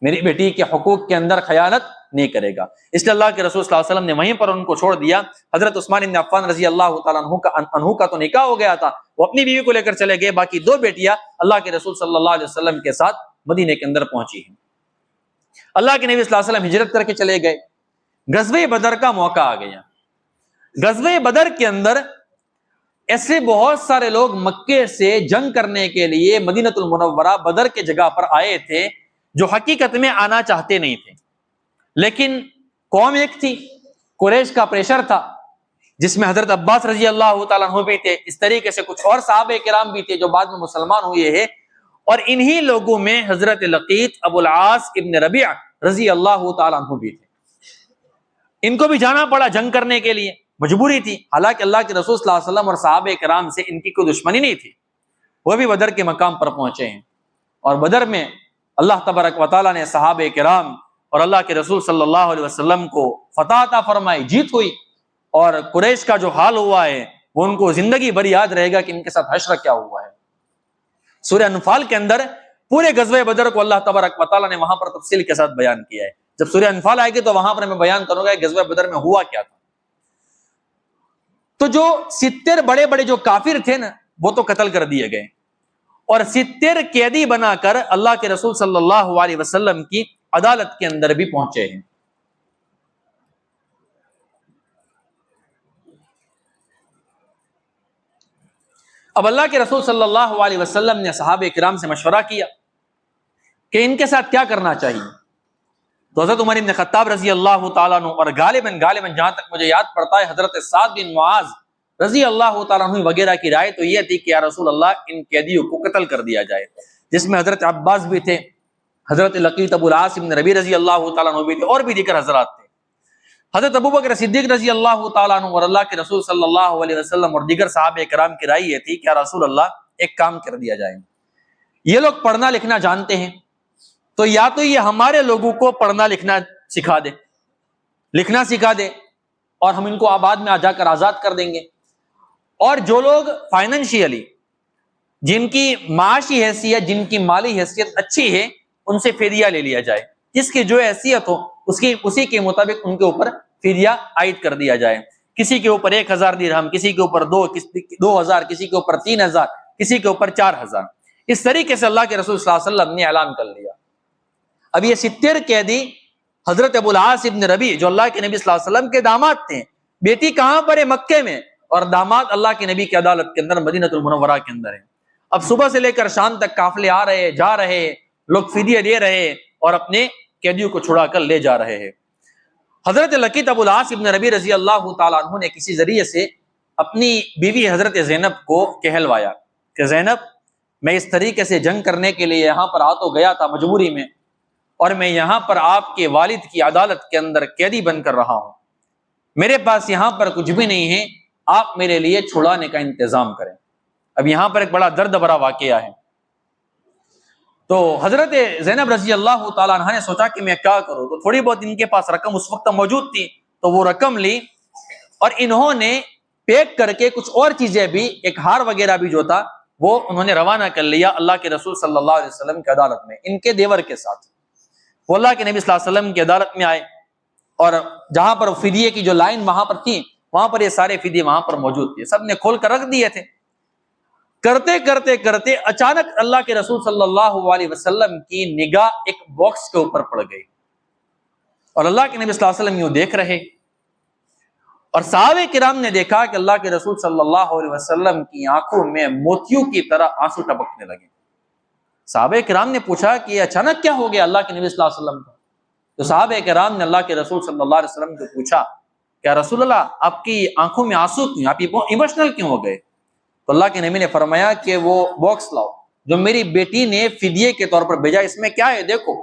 میری بیٹی کے حقوق کے اندر خیانت نہیں کرے گا. اس لیے اللہ کے رسول صلی اللہ علیہ وسلم نے وہیں پر ان کو چھوڑ دیا. حضرت عثمان بن عفان رضی اللہ تعالیٰ عنہ کا تو نکاح ہو گیا تھا, وہ اپنی بیوی کو لے کر چلے گئے. باقی 2 بیٹیاں اللہ کے رسول صلی اللہ علیہ وسلم کے ساتھ مدینے کے اندر پہنچی ہیں. اللہ کے نبی صلی اللہ علیہ وسلم ہجرت کر کے چلے گئے. غزوہ بدر کا موقع آ گیا. غزوہ بدر کے اندر ایسے بہت سارے لوگ مکے سے جنگ کرنے کے لیے مدینہ المنورہ بدر کے جگہ پر آئے تھے, جو حقیقت میں آنا چاہتے نہیں تھے, لیکن قوم ایک تھی, قریش کا پریشر تھا, جس میں حضرت عباس رضی اللہ تعالیٰ عنہ بھی تھے. اس طریقے سے کچھ اور صحابہ کرام بھی تھے جو بعد میں مسلمان ہوئے ہیں, اور انہی لوگوں میں حضرت لقیط ابو العاص ابن ربیعہ رضی اللہ تعالیٰ عنہ بھی تھے. ان کو بھی جانا پڑا جنگ کرنے کے لیے, مجبوری تھی. حالانکہ اللہ کے رسول صلی اللہ علیہ وسلم اور صحابہ کرام سے ان کی کوئی دشمنی نہیں تھی, وہ بھی بدر کے مقام پر پہنچے ہیں. اور بدر میں اللہ تبارک و تعالیٰ نے صحابہ کرام اور اللہ کے رسول صلی اللہ علیہ وسلم کو فتح عطا فرمائی, جیت ہوئی. اور قریش کا جو حال ہوا ہے وہ ان کو زندگی بھر یاد رہے گا کہ ان کے ساتھ حشر کیا ہوا ہے. سورہ انفال کے اندر پورے غزوہ بدر کو اللہ تبارک و تعالیٰ نے وہاں پر تفصیل کے ساتھ بیان کیا ہے. جب سورہ انفال آئے گی تو وہاں پر میں بیان کروں گا کہ غزوہ بدر میں ہوا کیا تھا. تو جو 70 بڑے بڑے جو کافر تھے نا, وہ تو قتل کر دیے گئے, اور 70 قیدی بنا کر اللہ کے رسول صلی اللہ علیہ وسلم کی عدالت کے اندر بھی پہنچے ہیں. اب اللہ کے رسول صلی اللہ علیہ وسلم نے صحابہ کرام سے مشورہ کیا کہ ان کے ساتھ کیا کرنا چاہیے. تو حضرت عمر بن خطاب رضی اللہ تعالیٰ عنہ, اور غالباً جہاں تک مجھے یاد پڑتا ہے حضرت سعد بن معاذ رضی اللہ تعالیٰ عنہ وغیرہ کی رائے تو یہ تھی کہ یا رسول اللہ ان قیدیوں کو قتل کر دیا جائے, جس میں حضرت عباس بھی تھے, حضرت لقیط ابو العاص بن ربیعہ رضی اللہ تعالیٰ عنہ بھی تھے, اور بھی دیگر حضرات تھے. حضرت ابوبکر صدیق رضی اللہ تعالیٰ عنہ اور اللہ کے رسول صلی اللہ علیہ وسلم اور دیگر صحابہ کرام کی رائے یہ تھی کہ یا رسول اللہ ایک کام کر دیا جائے, یہ لوگ پڑھنا لکھنا جانتے ہیں, تو یا تو یہ ہمارے لوگوں کو پڑھنا لکھنا سکھا دے, لکھنا سکھا دے, اور ہم ان کو آباد میں جا کر آزاد کر دیں گے. اور جو لوگ فائنینشیلی جن کی معاشی حیثیت, جن کی مالی حیثیت اچھی ہے, ان سے فدیہ لے لیا جائے. جس کی جو حیثیت ہو اسی کے مطابق ان کے اوپر فدیہ عائد کر دیا جائے. کسی کے اوپر 1000 درہم, کسی کے اوپر 2000, کسی کے اوپر 3000, کسی کے اوپر 4000. اس طریقے سے اللہ کے رسول صلی اللہ علیہ وسلم نے اعلان کر لیا. اب یہ 70 قیدی حضرت ابو العاص ابن ربیع جو اللہ کے نبی صلی اللہ علیہ وسلم کے داماد تھے, بیٹی کہاں پر ہے؟ مکے میں, اور داماد اللہ کے نبی کی عدالت کے اندر مدینہ المنورہ کے اندر ہے. اب صبح سے لے کر شام تک قافلے آ رہے جا رہے, لوگ فدیہ دے رہے اور اپنے قیدیوں کو چھڑا کر لے جا رہے ہیں. حضرت لقیط ابو العاص ابن ربیع رضی اللہ تعالیٰ عنہ نے کسی ذریعے سے اپنی بیوی حضرت زینب کو کہلوایا کہ زینب, میں اس طریقے سے جنگ کرنے کے لیے یہاں پر آ تو گیا تھا مجبوری میں, اور میں یہاں پر آپ کے والد کی عدالت کے اندر قیدی بن کر رہا ہوں, میرے پاس یہاں پر کچھ بھی نہیں ہے, آپ میرے لیے چھڑانے کا انتظام کریں. اب یہاں پر ایک بڑا درد بھرا واقعہ ہے. تو حضرت زینب رضی اللہ تعالیٰ عنہ نے سوچا کہ میں کیا کروں, تو تھوڑی بہت ان کے پاس رقم اس وقت موجود تھی, تو وہ رقم لی اور انہوں نے پیک کر کے کچھ اور چیزیں بھی, ایک ہار وغیرہ بھی جو تھا وہ انہوں نے روانہ کر لیا اللہ کے رسول صلی اللہ علیہ وسلم کی عدالت میں ان کے دیور کے ساتھ۔ وہ اللہ کے نبی صلی اللہ علیہ وسلم کی عدالت میں آئے، اور جہاں پر فدیے کی جو لائن وہاں پر تھی، وہاں پر یہ سارے فدیے وہاں پر موجود تھے، سب نے کھول کر رکھ دیے تھے۔ کرتے کرتے کرتے اچانک اللہ کے رسول صلی اللہ علیہ وسلم کی نگاہ ایک باکس کے اوپر پڑ گئی، اور اللہ کے نبی صلی اللہ علیہ وسلم یوں دیکھ رہے، اور صحابہ کرام نے دیکھا کہ اللہ کے رسول صلی اللہ علیہ وسلم کی آنکھوں میں موتیوں کی طرح آنسو ٹپکنے لگے۔ صحابہ کرام نے پوچھا کہ یہ اچانک کیا ہو گیا اللہ کے نبی صلی اللہ علیہ وسلم کو؟ تو صحابہ کرام نے اللہ کے رسول صلی اللہ علیہ وسلم کو پوچھا کہ رسول اللہ آپ کی آنکھوں میں آنسو کیوں، آپ ایموشنل کیوں ہو گئے؟ تو اللہ کے نبی نے فرمایا کہ وہ باکس لاؤ جو میری بیٹی نے فدیے کے طور پر بھیجا، اس میں کیا ہے دیکھو۔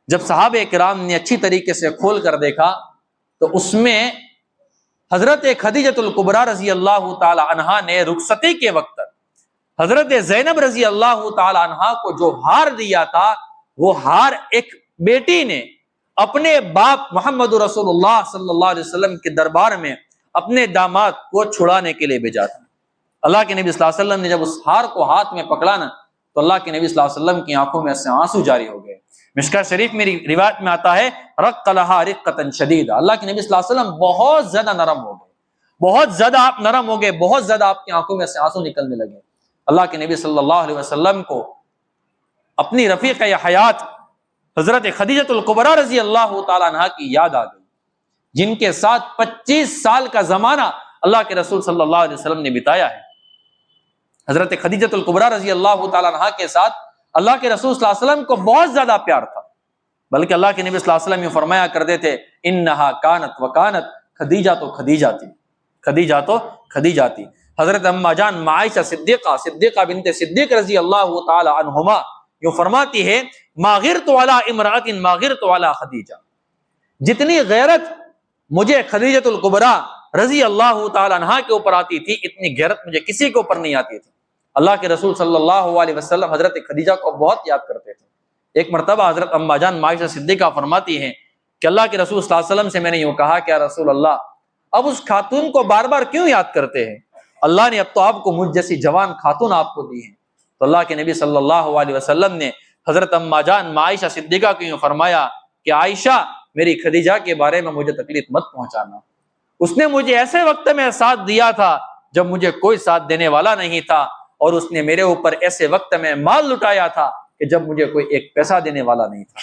جب صحابہ کرام نے اچھی طریقے سے کھول کر دیکھا تو اس میں حضرت خدیجۃ الکبریٰ رضی اللہ تعالی عنہا نے رخصتی کے وقت حضرت زینب رضی اللہ تعالی عنہا کو جو ہار دیا تھا، وہ ہار ایک بیٹی نے اپنے باپ محمد رسول اللہ صلی اللہ علیہ وسلم کے دربار میں اپنے داماد کو چھڑانے کے لیے بھیجا تھا۔ اللہ کے نبی صلی اللہ علیہ وسلم نے جب اس ہار کو ہاتھ میں پکڑا نا، تو اللہ کے نبی صلی اللہ علیہ وسلم کی آنکھوں میں سے آنسو جاری ہو گئے۔ مشکاۃ شریف میری روایت میں آتا ہے رق لہا رقۃ شدیدہ، اللہ کے نبی صلی اللہ علیہ وسلم بہت زیادہ نرم ہو گئے، بہت زیادہ آپ نرم ہو گئے، بہت زیادہ آپ کی آنکھوں میں سے آنسو نکلنے لگے۔ اللہ کے نبی صلی اللہ علیہ وسلم کو اپنی رفیق حیات حضرت خدیجۃ الکبریٰ رضی اللہ تعالی عنہا کی یاد آ گئی، جن کے ساتھ 25 سال کا زمانہ اللہ کے رسول صلی اللہ علیہ وسلم نے بتایا ہے۔ حضرت خدیجۃ الکبریٰ رضی اللہ تعالی عنہا کے ساتھ اللہ کے رسول صلی اللہ علیہ وسلم کو بہت زیادہ پیار تھا، بلکہ اللہ کے نبی صلی اللہ علیہ وسلم یہ فرمایا کرتے تھے انہا کانت وکانت خدیجہ تو خدیجہ تھی، خدیجہ تو خدیجہ تھی۔ حضرت اما جان عائشہ صدیقہ بنت صدیق رضی اللہ تعالی عنہما یہ فرماتی ہے ما غرت علی امرأۃ ما غرت علی خدیجہ، جتنی غیرت مجھے خدیجۃ الکبریٰ رضی اللہ تعالی عنہا کے اوپر آتی تھی، اتنی غیرت مجھے کسی کے اوپر نہیں آتی تھی۔ اللہ کے رسول صلی اللہ علیہ وسلم حضرت خدیجہ کو بہت یاد کرتے تھے۔ ایک مرتبہ حضرت اما جان عائشہ صدیقہ فرماتی ہیں کہ اللہ کے رسول صلی اللہ علیہ وسلم سے میں نے یوں کہا کہ یا رسول اللہ، اب اس خاتون کو بار بار کیوں یاد کرتے ہیں؟ اللہ نے اب تو آپ کو مجھ جیسی جوان خاتون آپ کو دی ہیں۔ تو اللہ کے نبی صلی اللہ علیہ وسلم نے حضرت اما جان عائشہ صدیقہ کو یوں فرمایا کہ عائشہ میری خدیجہ کے بارے میں مجھے تکلیف مت پہنچانا، اس نے مجھے ایسے وقت میں ساتھ دیا تھا جب مجھے کوئی ساتھ دینے والا نہیں تھا، اور اس نے میرے اوپر ایسے وقت میں مال لٹایا تھا کہ جب مجھے کوئی ایک پیسہ دینے والا نہیں تھا۔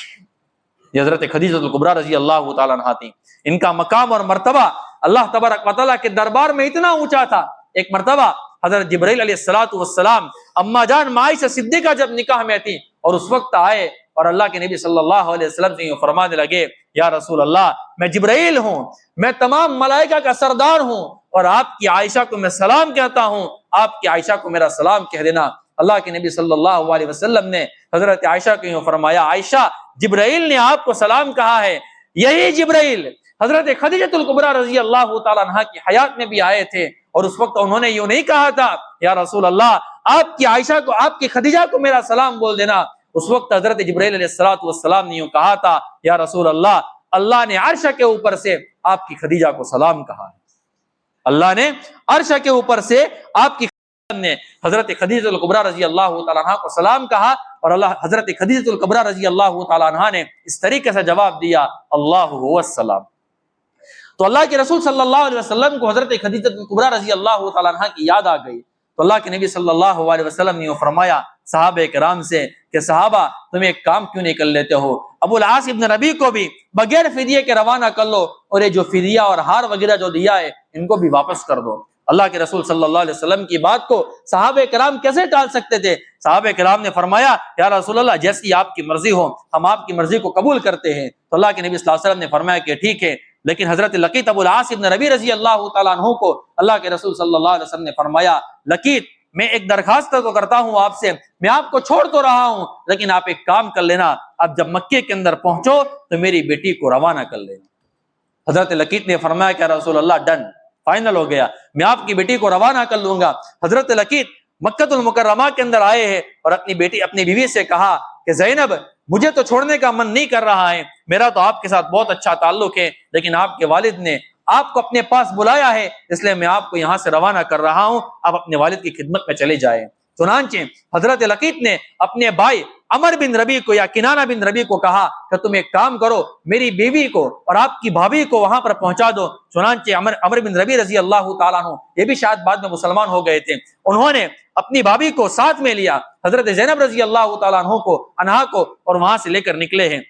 یہ حضرت خدیجہ الکبریٰ رضی اللہ تعالیٰ عنہا تھی، ان کا مقام اور مرتبہ اللہ تبارک و تعالیٰ کے دربار میں اتنا اونچا تھا۔ ایک مرتبہ حضرت جبرائیل علیہ السلام اما جان عائشہ صدیقہ جب نکاح میں تھی اور اس وقت آئے اور اللہ کے نبی صلی اللہ علیہ وسلم سے فرمانے لگے یا رسول اللہ میں جبرائیل ہوں، میں تمام ملائکہ کا سردار ہوں، اور آپ کی عائشہ کو میں سلام کہتا ہوں، آپ کی عائشہ کو میرا سلام کہہ دینا۔ اللہ کے نبی صلی اللہ علیہ وسلم نے حضرت عائشہ کو یوں فرمایا عائشہ جبرائیل نے آپ کو سلام کہا ہے، یہی جبرائیل حضرت خدیجۃ الکبریٰ رضی اللہ تعالیٰ عنہا کی حیات میں بھی آئے تھے، اور اس وقت انہوں نے یوں نہیں کہا تھا یا رسول اللہ آپ کی عائشہ کو، آپ کی خدیجہ کو میرا سلام بول دینا۔ اس وقت حضرت جبرائیل علیہ السلام نے یوں کہا تھا یا رسول اللہ اللہ نے عرش کے اوپر سے آپ کی خدیجہ کو سلام کہا ہے، اللہ نے عرش کے اوپر سے آپ کی نے حضرت خدیجہ الکبریٰ رضی اللہ تعالیٰ عنہ کو سلام کہا، اور اللہ حضرت خدیجہ الکبریٰ رضی اللہ تعالیٰ عنہ نے اس طریقے سے جواب دیا اللہ هو السلام۔ تو اللہ کے رسول صلی اللہ علیہ وسلم کو حضرت خدیجہ الکبریٰ رضی اللہ تعالیٰ عنہ کی یاد آ گئی، تو اللہ کے نبی صلی اللہ علیہ وسلم نے فرمایا صحابہ کرام سے کہ صحابہ تم ایک کام کیوں نہیں کر لیتے ہو، ابو العاص ابن ربیع کو بھی بغیر فدیے کے روانہ کر لو، اور یہ جو فدیہ اور ہار وغیرہ جو دیا ہے ان کو بھی واپس کر دو۔ اللہ کے رسول صلی اللہ علیہ وسلم کی بات کو صحابہ کرام کیسے ٹال سکتے تھے؟ صحابہ کرام نے فرمایا یا رسول اللہ جیسی آپ کی مرضی ہو، ہم آپ کی مرضی کو قبول کرتے ہیں۔ تو اللہ کے نبی صلی اللہ علیہ وسلم نے فرمایا کہ ٹھیک ہے، لیکن حضرت لقیط ابو العاص ابن ربیع رضی اللہ تعالیٰ عنہ کو اللہ کے رسول صلی اللہ علیہ وسلم نے فرمایا لقیط میں ایک درخواست تو کرتا ہوں آپ سے، میں آپ کو چھوڑ تو رہا ہوں لیکن آپ ایک کام کر لینا، آپ جب مکے کے اندر پہنچو تو میری بیٹی کو روانہ کر لینا۔ حضرت لقیط نے فرمایا کہ رسول اللہ ڈن، فائنل ہو گیا، میں آپ کی بیٹی کو روانہ کر لوں گا۔ حضرت لقیط مکہ المکرمہ کے اندر آئے ہیں اور اپنی بیوی سے کہا کہ زینب مجھے تو چھوڑنے کا من نہیں کر رہا ہے، میرا تو آپ کے ساتھ بہت اچھا تعلق ہے، لیکن آپ کے والد نے آپ کو اپنے پاس بلایا ہے، اس لیے میں آپ کو یہاں سے روانہ کر رہا ہوں، آپ اپنے والد کی خدمت میں چلے جائیں۔ چنانچہ حضرت لقیط نے اپنے بھائی عمر بن ربیع کو یا کنانہ بن ربیع کو کہا کہ تم ایک کام کرو، میری بیوی کو اور آپ کی بھابھی کو وہاں پر پہنچا دو۔ چنانچہ عمر بن ربیع رضی اللہ تعالیٰ عنہ، یہ بھی شاید بعد میں مسلمان ہو گئے تھے، انہوں نے اپنی بھابھی کو ساتھ میں لیا، حضرت زینب رضی اللہ تعالیٰ عنہ کو اور وہاں سے لے کر نکلے ہیں۔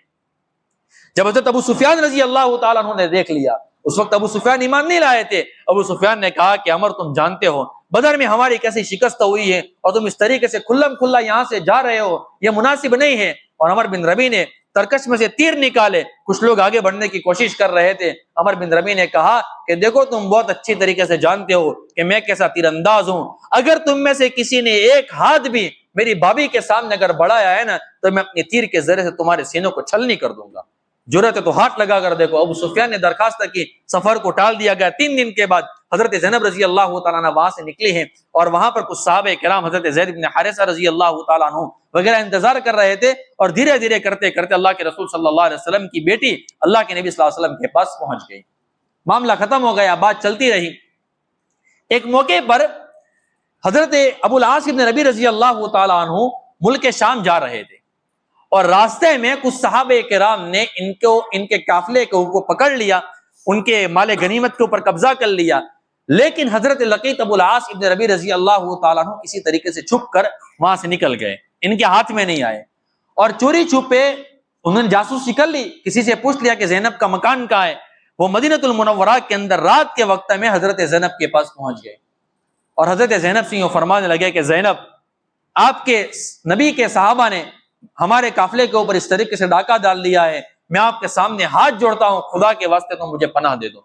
جب حضرت ابو سفیان رضی اللہ تعالیٰ عنہ نے دیکھ لیا، اس وقت ابو سفیان ایمان نہیں لائے تھے، ابو سفیان نے کہا کہ عمر تم جانتے ہو بدر میں ہماری کیسی شکست ہوئی ہے اور تم اس طریقے سے کھلم کھلا یہاں سے جا رہے ہو، یہ مناسب نہیں ہے۔ اور عمر بن ربیع نے ترکش میں سے تیر نکالے، کچھ لوگ آگے بڑھنے کی کوشش کر رہے تھے، عمر بن ربیع نے کہا کہ دیکھو تم بہت اچھی طریقے سے جانتے ہو کہ میں کیسا تیر انداز ہوں، اگر تم میں سے کسی نے ایک ہاتھ بھی میری بھابھی کے سامنے اگر بڑھایا ہے نا تو میں اپنے تیر کے ذریعے سے تمہارے سینوں کو چھلنی کر دوں گا۔ جرأت ہے تو ہاتھ لگا کر دیکھو۔ ابو سفیان نے درخواست کی، سفر کو ٹال دیا گیا۔ 3 دن کے بعد حضرت زینب رضی اللہ تعالیٰ عنہ وہاں سے نکلی ہیں اور وہاں پر کچھ صحابہ کرام حضرت زید بن حارثہ رضی اللہ تعالیٰ عنہ وغیرہ انتظار کر رہے تھے، اور دھیرے دھیرے کرتے کرتے اللہ کے رسول صلی اللہ علیہ وسلم کی بیٹی اللہ کے نبی صلی اللہ علیہ وسلم کے پاس پہنچ گئی۔ معاملہ ختم ہو گیا، بات چلتی رہی۔ ایک موقع پر حضرت ابو العاص بن ربیع رضی اللہ تعالیٰ عنہ ملک شام جا رہے تھے، اور راستے میں کچھ صحابہ کرام نے ان کے قافلے کو پکڑ لیا، ان کے مال غنیمت کے اوپر قبضہ کر لیا، لیکن حضرت لقیط ابو العاص ابن ربیع رضی اللہ تعالیٰ عنہ کسی طریقے سے چھپ کر وہاں سے نکل گئے، ان کے ہاتھ میں نہیں آئے، اور چوری چھپے انہوں نے جاسوسی کر لی، کسی سے پوچھ لیا کہ زینب کا مکان کہاں ہے۔ وہ مدینہ المنورہ کے اندر رات کے وقت میں حضرت زینب کے پاس پہنچ گئے، اور حضرت زینب سے فرمانے لگے کہ زینب، آپ کے نبی کے صحابہ نے ہمارے قافلے کے اوپر اس طریقے سے ڈاکہ ڈال دیا ہے، میں آپ کے سامنے ہاتھ جوڑتا ہوں، خدا کے واسطے تم مجھے پناہ دے دو۔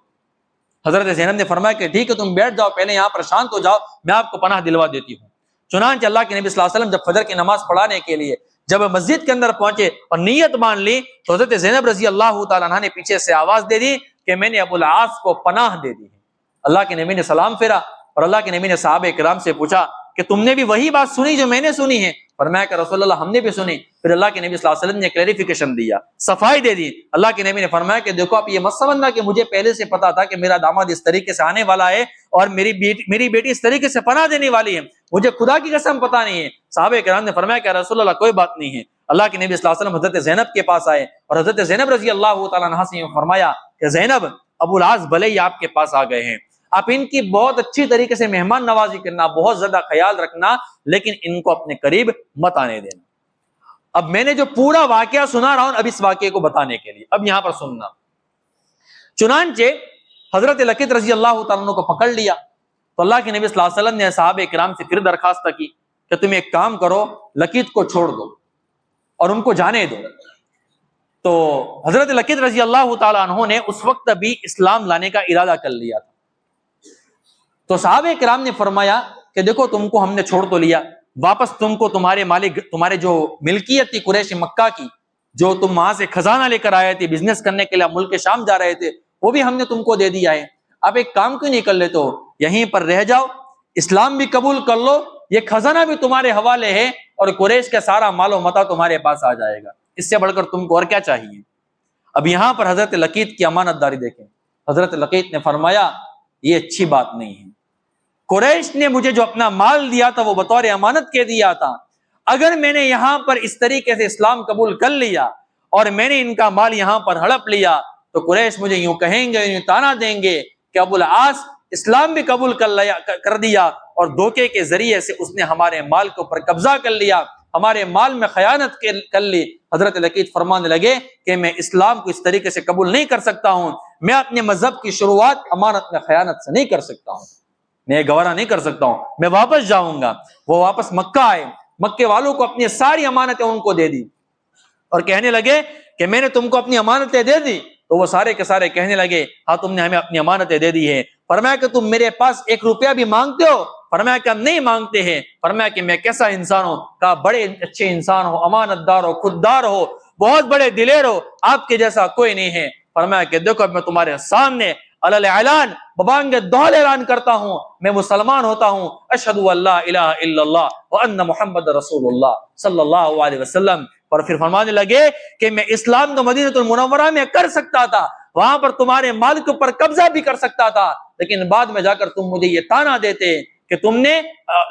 حضرت زینب نے فرمایا کہ ٹھیک ہے، تم بیٹھ جاؤ، پہلے یہاں پر شانت ہو جاؤ، میں آپ کو پناہ دلوا دیتی ہوں۔ چنانچہ اللہ کے نبی صلی اللہ علیہ وسلم جب فجر کی نماز پڑھانے کے لیے جب مسجد کے اندر پہنچے اور نیت مان لی، تو حضرت زینب رضی اللہ تعالیٰ عنہ نے پیچھے سے آواز دے دی کہ میں نے ابو العاص کو پناہ دے دی ہے۔ اللہ کے نبی نے سلام پھیرا، اور اللہ کے نبی نے صحابہ کرام سے پوچھا کہ تم نے بھی وہی بات سنی جو میں نے سنی ہے؟ فرمایا کہ رسول اللہ ہم نے بھی سنی۔ پھر اللہ کے نبی صلی اللہ علیہ وسلم نے کلیریفیکیشن دیا، صفائی دے دی۔ اللہ کے نبی نے فرمایا کہ دیکھو آپ یہ مت سمجھنا کہ مجھے پہلے سے پتا تھا کہ میرا داماد اس طریقے سے آنے والا ہے اور میری بیٹی اس طریقے سے پناہ دینے والی ہے، مجھے خدا کی قسم پتا نہیں ہے۔ صحابہ کرام نے فرمایا کہ رسول اللہ کوئی بات نہیں ہے۔ اللہ کے نبی صلی اللہ علیہ وسلم حضرت زینب کے پاس آئے اور حضرت زینب رضی اللہ تعالیٰ عنہ سے فرمایا کہ زینب، ابو العاص بھلے ہی آپ کے پاس آ گئے ہیں، آپ ان کی بہت اچھی طریقے سے مہمان نوازی کرنا، بہت زیادہ خیال رکھنا، لیکن ان کو اپنے قریب مت آنے دینا۔ اب میں نے جو پورا واقعہ سنا رہا ہوں اب اس واقعے کو بتانے کے لیے، اب یہاں پر سننا۔ چنانچہ حضرت لقیط رضی اللہ تعالیٰ عنہ کو پکڑ لیا تو اللہ کے نبی صلی اللہ علیہ وسلم نے صحابہ کرام سے پھر درخواست کی کہ تم ایک کام کرو، لقیط کو چھوڑ دو اور ان کو جانے دو۔ تو حضرت لقیط رضی اللہ تعالیٰ عنہ نے اس وقت بھی اسلام لانے کا ارادہ کر لیا تھا۔ تو صحابہ کرام نے فرمایا کہ دیکھو تم کو ہم نے چھوڑ تو لیا، واپس تم کو تمہارے مالک، تمہارے جو ملکیت تھی قریش مکہ کی، جو تم وہاں سے خزانہ لے کر آئے تھے بزنس کرنے کے لیے ملک شام جا رہے تھے، وہ بھی ہم نے تم کو دے دیا ہے۔ اب ایک کام کیوں نہیں کر لیتے ہو، یہیں پر رہ جاؤ، اسلام بھی قبول کر لو، یہ خزانہ بھی تمہارے حوالے ہے اور قریش کا سارا مال و متاع تمہارے پاس آ جائے گا، اس سے بڑھ کر تم کو اور کیا چاہیے۔ اب یہاں پر حضرت لقیط کی امانت داری دیکھیں۔ حضرت لقیط نے فرمایا یہ اچھی بات نہیں ہے، قریش نے مجھے جو اپنا مال دیا تھا وہ بطور امانت کے دیا تھا، اگر میں نے یہاں پر اس طریقے سے اسلام قبول کر لیا اور میں نے ان کا مال یہاں پر ہڑپ لیا تو قریش مجھے یوں کہیں گے، یوں تانا دیں گے کہ ابو العاص اسلام بھی قبول کر دیا اور دھوکے کے ذریعے سے اس نے ہمارے مال کے اوپر قبضہ کر لیا، ہمارے مال میں خیانت کر لی۔ حضرت لقیط فرمانے لگے کہ میں اسلام کو اس طریقے سے قبول نہیں کر سکتا ہوں، میں اپنے مذہب کی شروعات امانت میں خیانت سے نہیں کر سکتا ہوں، میں گوارا نہیں کر سکتا ہوں، میں واپس جاؤں گا۔ وہ واپس مکہ آئے، مکے والوں کو اپنی ساری امانتیں ان کو دے دی اور کہنے لگے کہ میں نے تم کو اپنی امانتیں دے دی، تو وہ سارے کے سارے کہنے لگے ہاں تم نے ہمیں اپنی امانتیں دے دی ہے۔ فرمایا کہ تم میرے پاس 1 روپیہ بھی مانگتے ہو؟ فرمایا کہ ہم نہیں مانگتے ہیں۔ فرمایا کہ میں کیسا انسان ہوں؟ کہا بڑے اچھے انسان ہو، امانت دار ہو، خوددار ہو، بہت بڑے دلیر ہو، آپ کے جیسا کوئی نہیں ہے۔ فرمایا کہ دیکھو اب میں تمہارے سامنے علی اعلان ببانگ دہل اعلان کرتا ہوں، میں مسلمان ہوتا ہوں، اشہد ان لا الہ الا اللہ وان محمد رسول اللہ صلی اللہ علیہ وسلم۔ اور پھر فرمانے لگے کہ میں اسلام تو مدینہ المنورہ میں کر سکتا تھا، وہاں پر تمہارے مال کے اوپر قبضہ بھی کر سکتا تھا، لیکن بعد میں جا کر تم مجھے یہ تانا دیتے کہ تم نے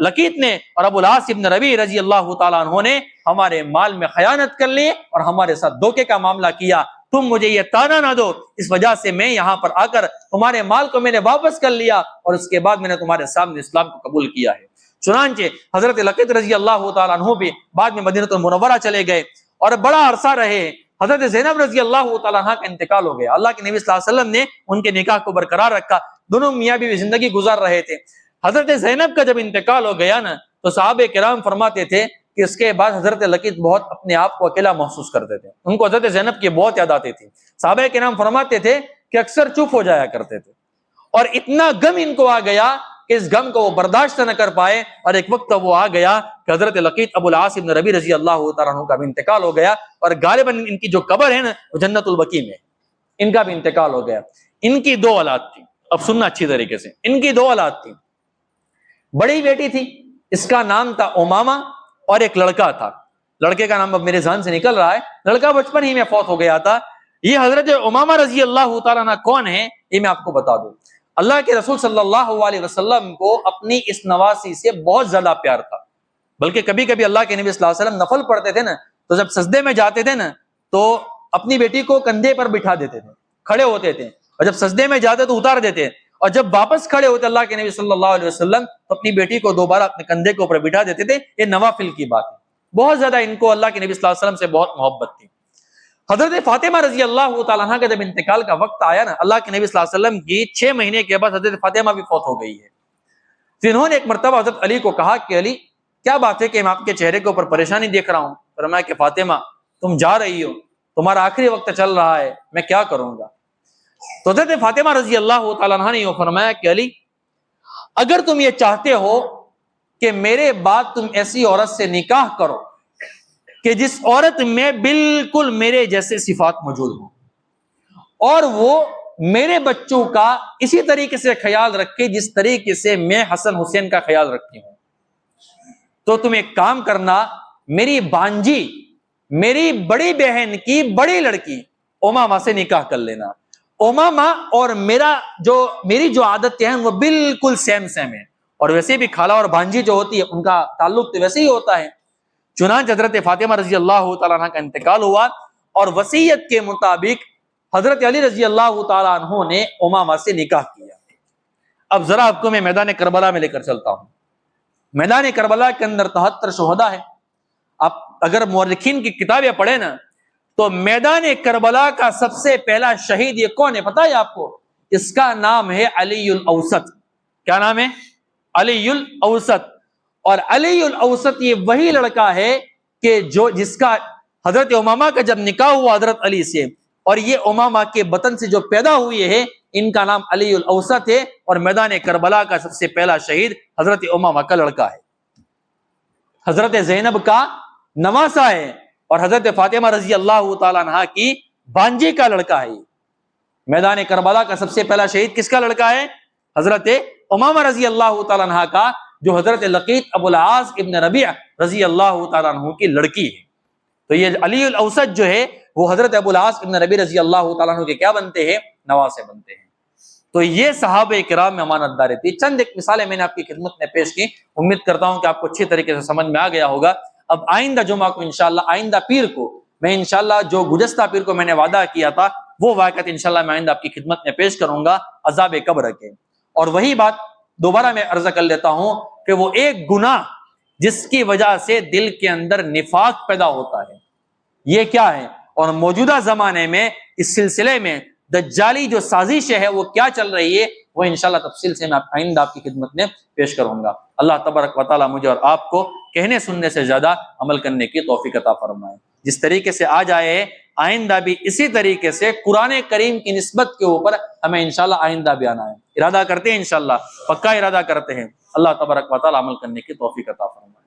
لقیط نے اور ابو العاص ابن ربیع رضی اللہ تعالیٰ عنہ نے ہمارے مال میں خیانت کر لی اور ہمارے ساتھ دھوکے کا معاملہ کیا، تم مجھے یہ تانا نہ دو، اس وجہ سے میں یہاں پر آ کر تمہارے مال کو میں نے واپس کر لیا اور اس کے بعد میں نے تمہارے سامنے اسلام کو قبول کیا ہے۔ چنانچہ حضرت لقیط رضی اللہ تعالیٰ عنہ بھی بعد میں مدینہ المنورہ چلے گئے اور بڑا عرصہ رہے۔ حضرت زینب رضی اللہ تعالیٰ عنہ کا انتقال ہو گیا، اللہ کے نبی صلی اللہ علیہ وسلم نے ان کے نکاح کو برقرار رکھا، دونوں میاں بیوی زندگی گزار رہے تھے۔ حضرت زینب کا جب انتقال ہو گیا نا تو صحابہ کرام فرماتے تھے کہ اس کے بعد حضرت لقیط بہت اپنے آپ کو اکیلا محسوس کرتے تھے، ان کو حضرت زینب کی بہت یاد آتی تھی۔ صحابہ کرام فرماتے تھے کہ اکثر چپ ہو جایا کرتے تھے اور اتنا غم ان کو آ گیا کہ اس غم کو وہ برداشت نہ کر پائے اور ایک وقت وہ آ گیا کہ حضرت لقیط ابو العاص ابن ربیع رضی اللہ تعالیٰ عنہ کا بھی انتقال ہو گیا اور غالباً ان کی جو قبر ہے نا وہ جنت البقیع میں، ان کا بھی انتقال ہو گیا۔ ان کی دو اولاد تھی، اب سننا اچھی طریقے سے، ان کی دو اولاد تھی۔ بڑی بیٹی تھی، اس کا نام تھا امامہ، اور ایک لڑکا تھا، لڑکے کا نام اب میرے ذہن سے نکل رہا ہے، لڑکا بچپن ہی میں فوت ہو گیا تھا۔ یہ حضرت امامہ رضی اللہ تعالیٰ عنہ کون ہے یہ میں آپ کو بتا دوں۔ اللہ کے رسول صلی اللہ علیہ وسلم کو اپنی اس نواسی سے بہت زیادہ پیار تھا، بلکہ کبھی کبھی اللہ کے نبی صلی اللہ علیہ وسلم نفل پڑھتے تھے نا تو جب سجدے میں جاتے تھے نا تو اپنی بیٹی کو کندھے پر بٹھا دیتے تھے، کھڑے ہوتے تھے، اور جب سجدے میں جاتے تو اتار دیتے، اور جب واپس کھڑے ہوتے اللہ کے نبی صلی اللہ علیہ وسلم تو اپنی بیٹی کو دوبارہ اپنے کندھے کے اوپر بٹھا دیتے تھے۔ یہ نوافل کی بات ہے، بہت زیادہ ان کو اللہ کے نبی صلی اللہ علیہ وسلم سے بہت محبت تھی۔ حضرت فاطمہ رضی اللہ تعالیٰ عنہ کا جب انتقال کا وقت آیا نا، اللہ کے نبی صلی اللہ علیہ وسلم کی 6 مہینے کے بعد حضرت فاطمہ بھی فوت ہو گئی ہے۔ تو انہوں نے ایک مرتبہ حضرت علی کو کہا کہ علی کیا بات ہے کہ میں آپ کے چہرے کے اوپر پریشانی دیکھ رہا ہوں؟ فرمایا کہ فاطمہ تم جا رہی ہو، تمہارا آخری وقت چل رہا ہے، میں کیا کروں گا؟ تو حضرت فاطمہ رضی اللہ تعالیٰ عنہ نے یہ فرمایا کہ علی اگر تم یہ چاہتے ہو کہ میرے بعد تم ایسی عورت سے نکاح کرو کہ جس عورت میں بالکل میرے جیسے صفات موجود ہوں اور وہ میرے بچوں کا اسی طریقے سے خیال رکھے جس طریقے سے میں حسن حسین کا خیال رکھتی ہوں، تو تم ایک کام کرنا، میری بانجی میری بڑی بہن کی بڑی لڑکی امامہ سے نکاح کر لینا۔ امامہ اور میری جو عادتیں ہیں وہ بالکل سیم ہے، اور ویسے بھی خالہ اور بھانجی جو ہوتی ہے ان کا تعلق تو ویسے ہی ہوتا ہے۔ چنانچہ حضرت فاطمہ رضی اللہ تعالیٰ عنہ کا انتقال ہوا اور وصیت کے مطابق حضرت علی رضی اللہ تعالیٰ عنہ نے امامہ سے نکاح کیا۔ اب ذرا آپ کو میں میدان کربلا میں لے کر چلتا ہوں۔ میدان کربلا کے اندر 73 شہداء ہیں۔ آپ اگر مورخین کی کتابیں پڑھیں نا تو میدان کربلا کا سب سے پہلا شہید یہ کون ہے پتہ ہے آپ کو؟ اس کا نام ہے علی الاوسط۔ کیا نام ہے؟ علی الاوسط۔ اور علی الاوسط یہ وہی لڑکا ہے کہ جس کا حضرت امامہ کا جب نکاح ہوا حضرت علی سے، اور یہ امامہ کے بطن سے جو پیدا ہوئے ہیں ان کا نام علی الاوسط ہے، اور میدان کربلا کا سب سے پہلا شہید حضرت امامہ کا لڑکا ہے، حضرت زینب کا نواسا ہے، اور حضرت فاطمہ رضی اللہ تعالیٰ عنہ کی بانجی کا لڑکا ہے۔ میدان کربلا کا سب سے پہلا شہید کس کا لڑکا ہے؟ حضرت امامہ رضی اللہ تعالیٰ عنہ کا، جو حضرت لقیط ابو العاص ابن ربیع رضی اللہ تعالیٰ عنہ کی لڑکی ہے۔ تو یہ علی الاوسط جو ہے وہ حضرت ابو العاص ابن ربیع رضی اللہ تعالیٰ عنہ کے کیا بنتے ہیں؟ نواسے بنتے ہیں۔ تو یہ صحابہ کرام میں امانت داری تھی۔ چند ایک مثالیں میں نے آپ کی خدمت میں پیش کی، امید کرتا ہوں کہ آپ کو اچھی طریقے سے سمجھ میں آ گیا ہوگا۔ اب آئندہ جمعہ کو انشاءاللہ، آئندہ پیر کو میں انشاءاللہ جو گزشتہ پیر کو میں نے وعدہ کیا تھا وہ واقعات انشاءاللہ میں آئندہ آپ کی خدمت میں پیش کروں گا، عذاب قبر کے۔ اور وہی بات دوبارہ میں عرض کر لیتا ہوں کہ وہ ایک گناہ جس کی وجہ سے دل کے اندر نفاق پیدا ہوتا ہے، یہ کیا ہے، اور موجودہ زمانے میں اس سلسلے میں دجالی جو سازش ہے وہ کیا چل رہی ہے، وہ انشاءاللہ تفصیل سے میں آئندہ آپ کی خدمت میں پیش کروں گا۔ اللہ تبارک و تعالیٰ مجھے اور آپ کو کہنے سننے سے زیادہ عمل کرنے کی توفیق عطا فرمائے۔ جس طریقے سے آج آئے ہیں آئندہ بھی اسی طریقے سے قرآن کریم کی نسبت کے اوپر ہمیں انشاءاللہ آئندہ بھی آنا ہے۔ ارادہ کرتے ہیں انشاءاللہ، پکا ارادہ کرتے ہیں۔ اللہ تبارک و تعالیٰ عمل کرنے کی توفیق عطا فرمائے۔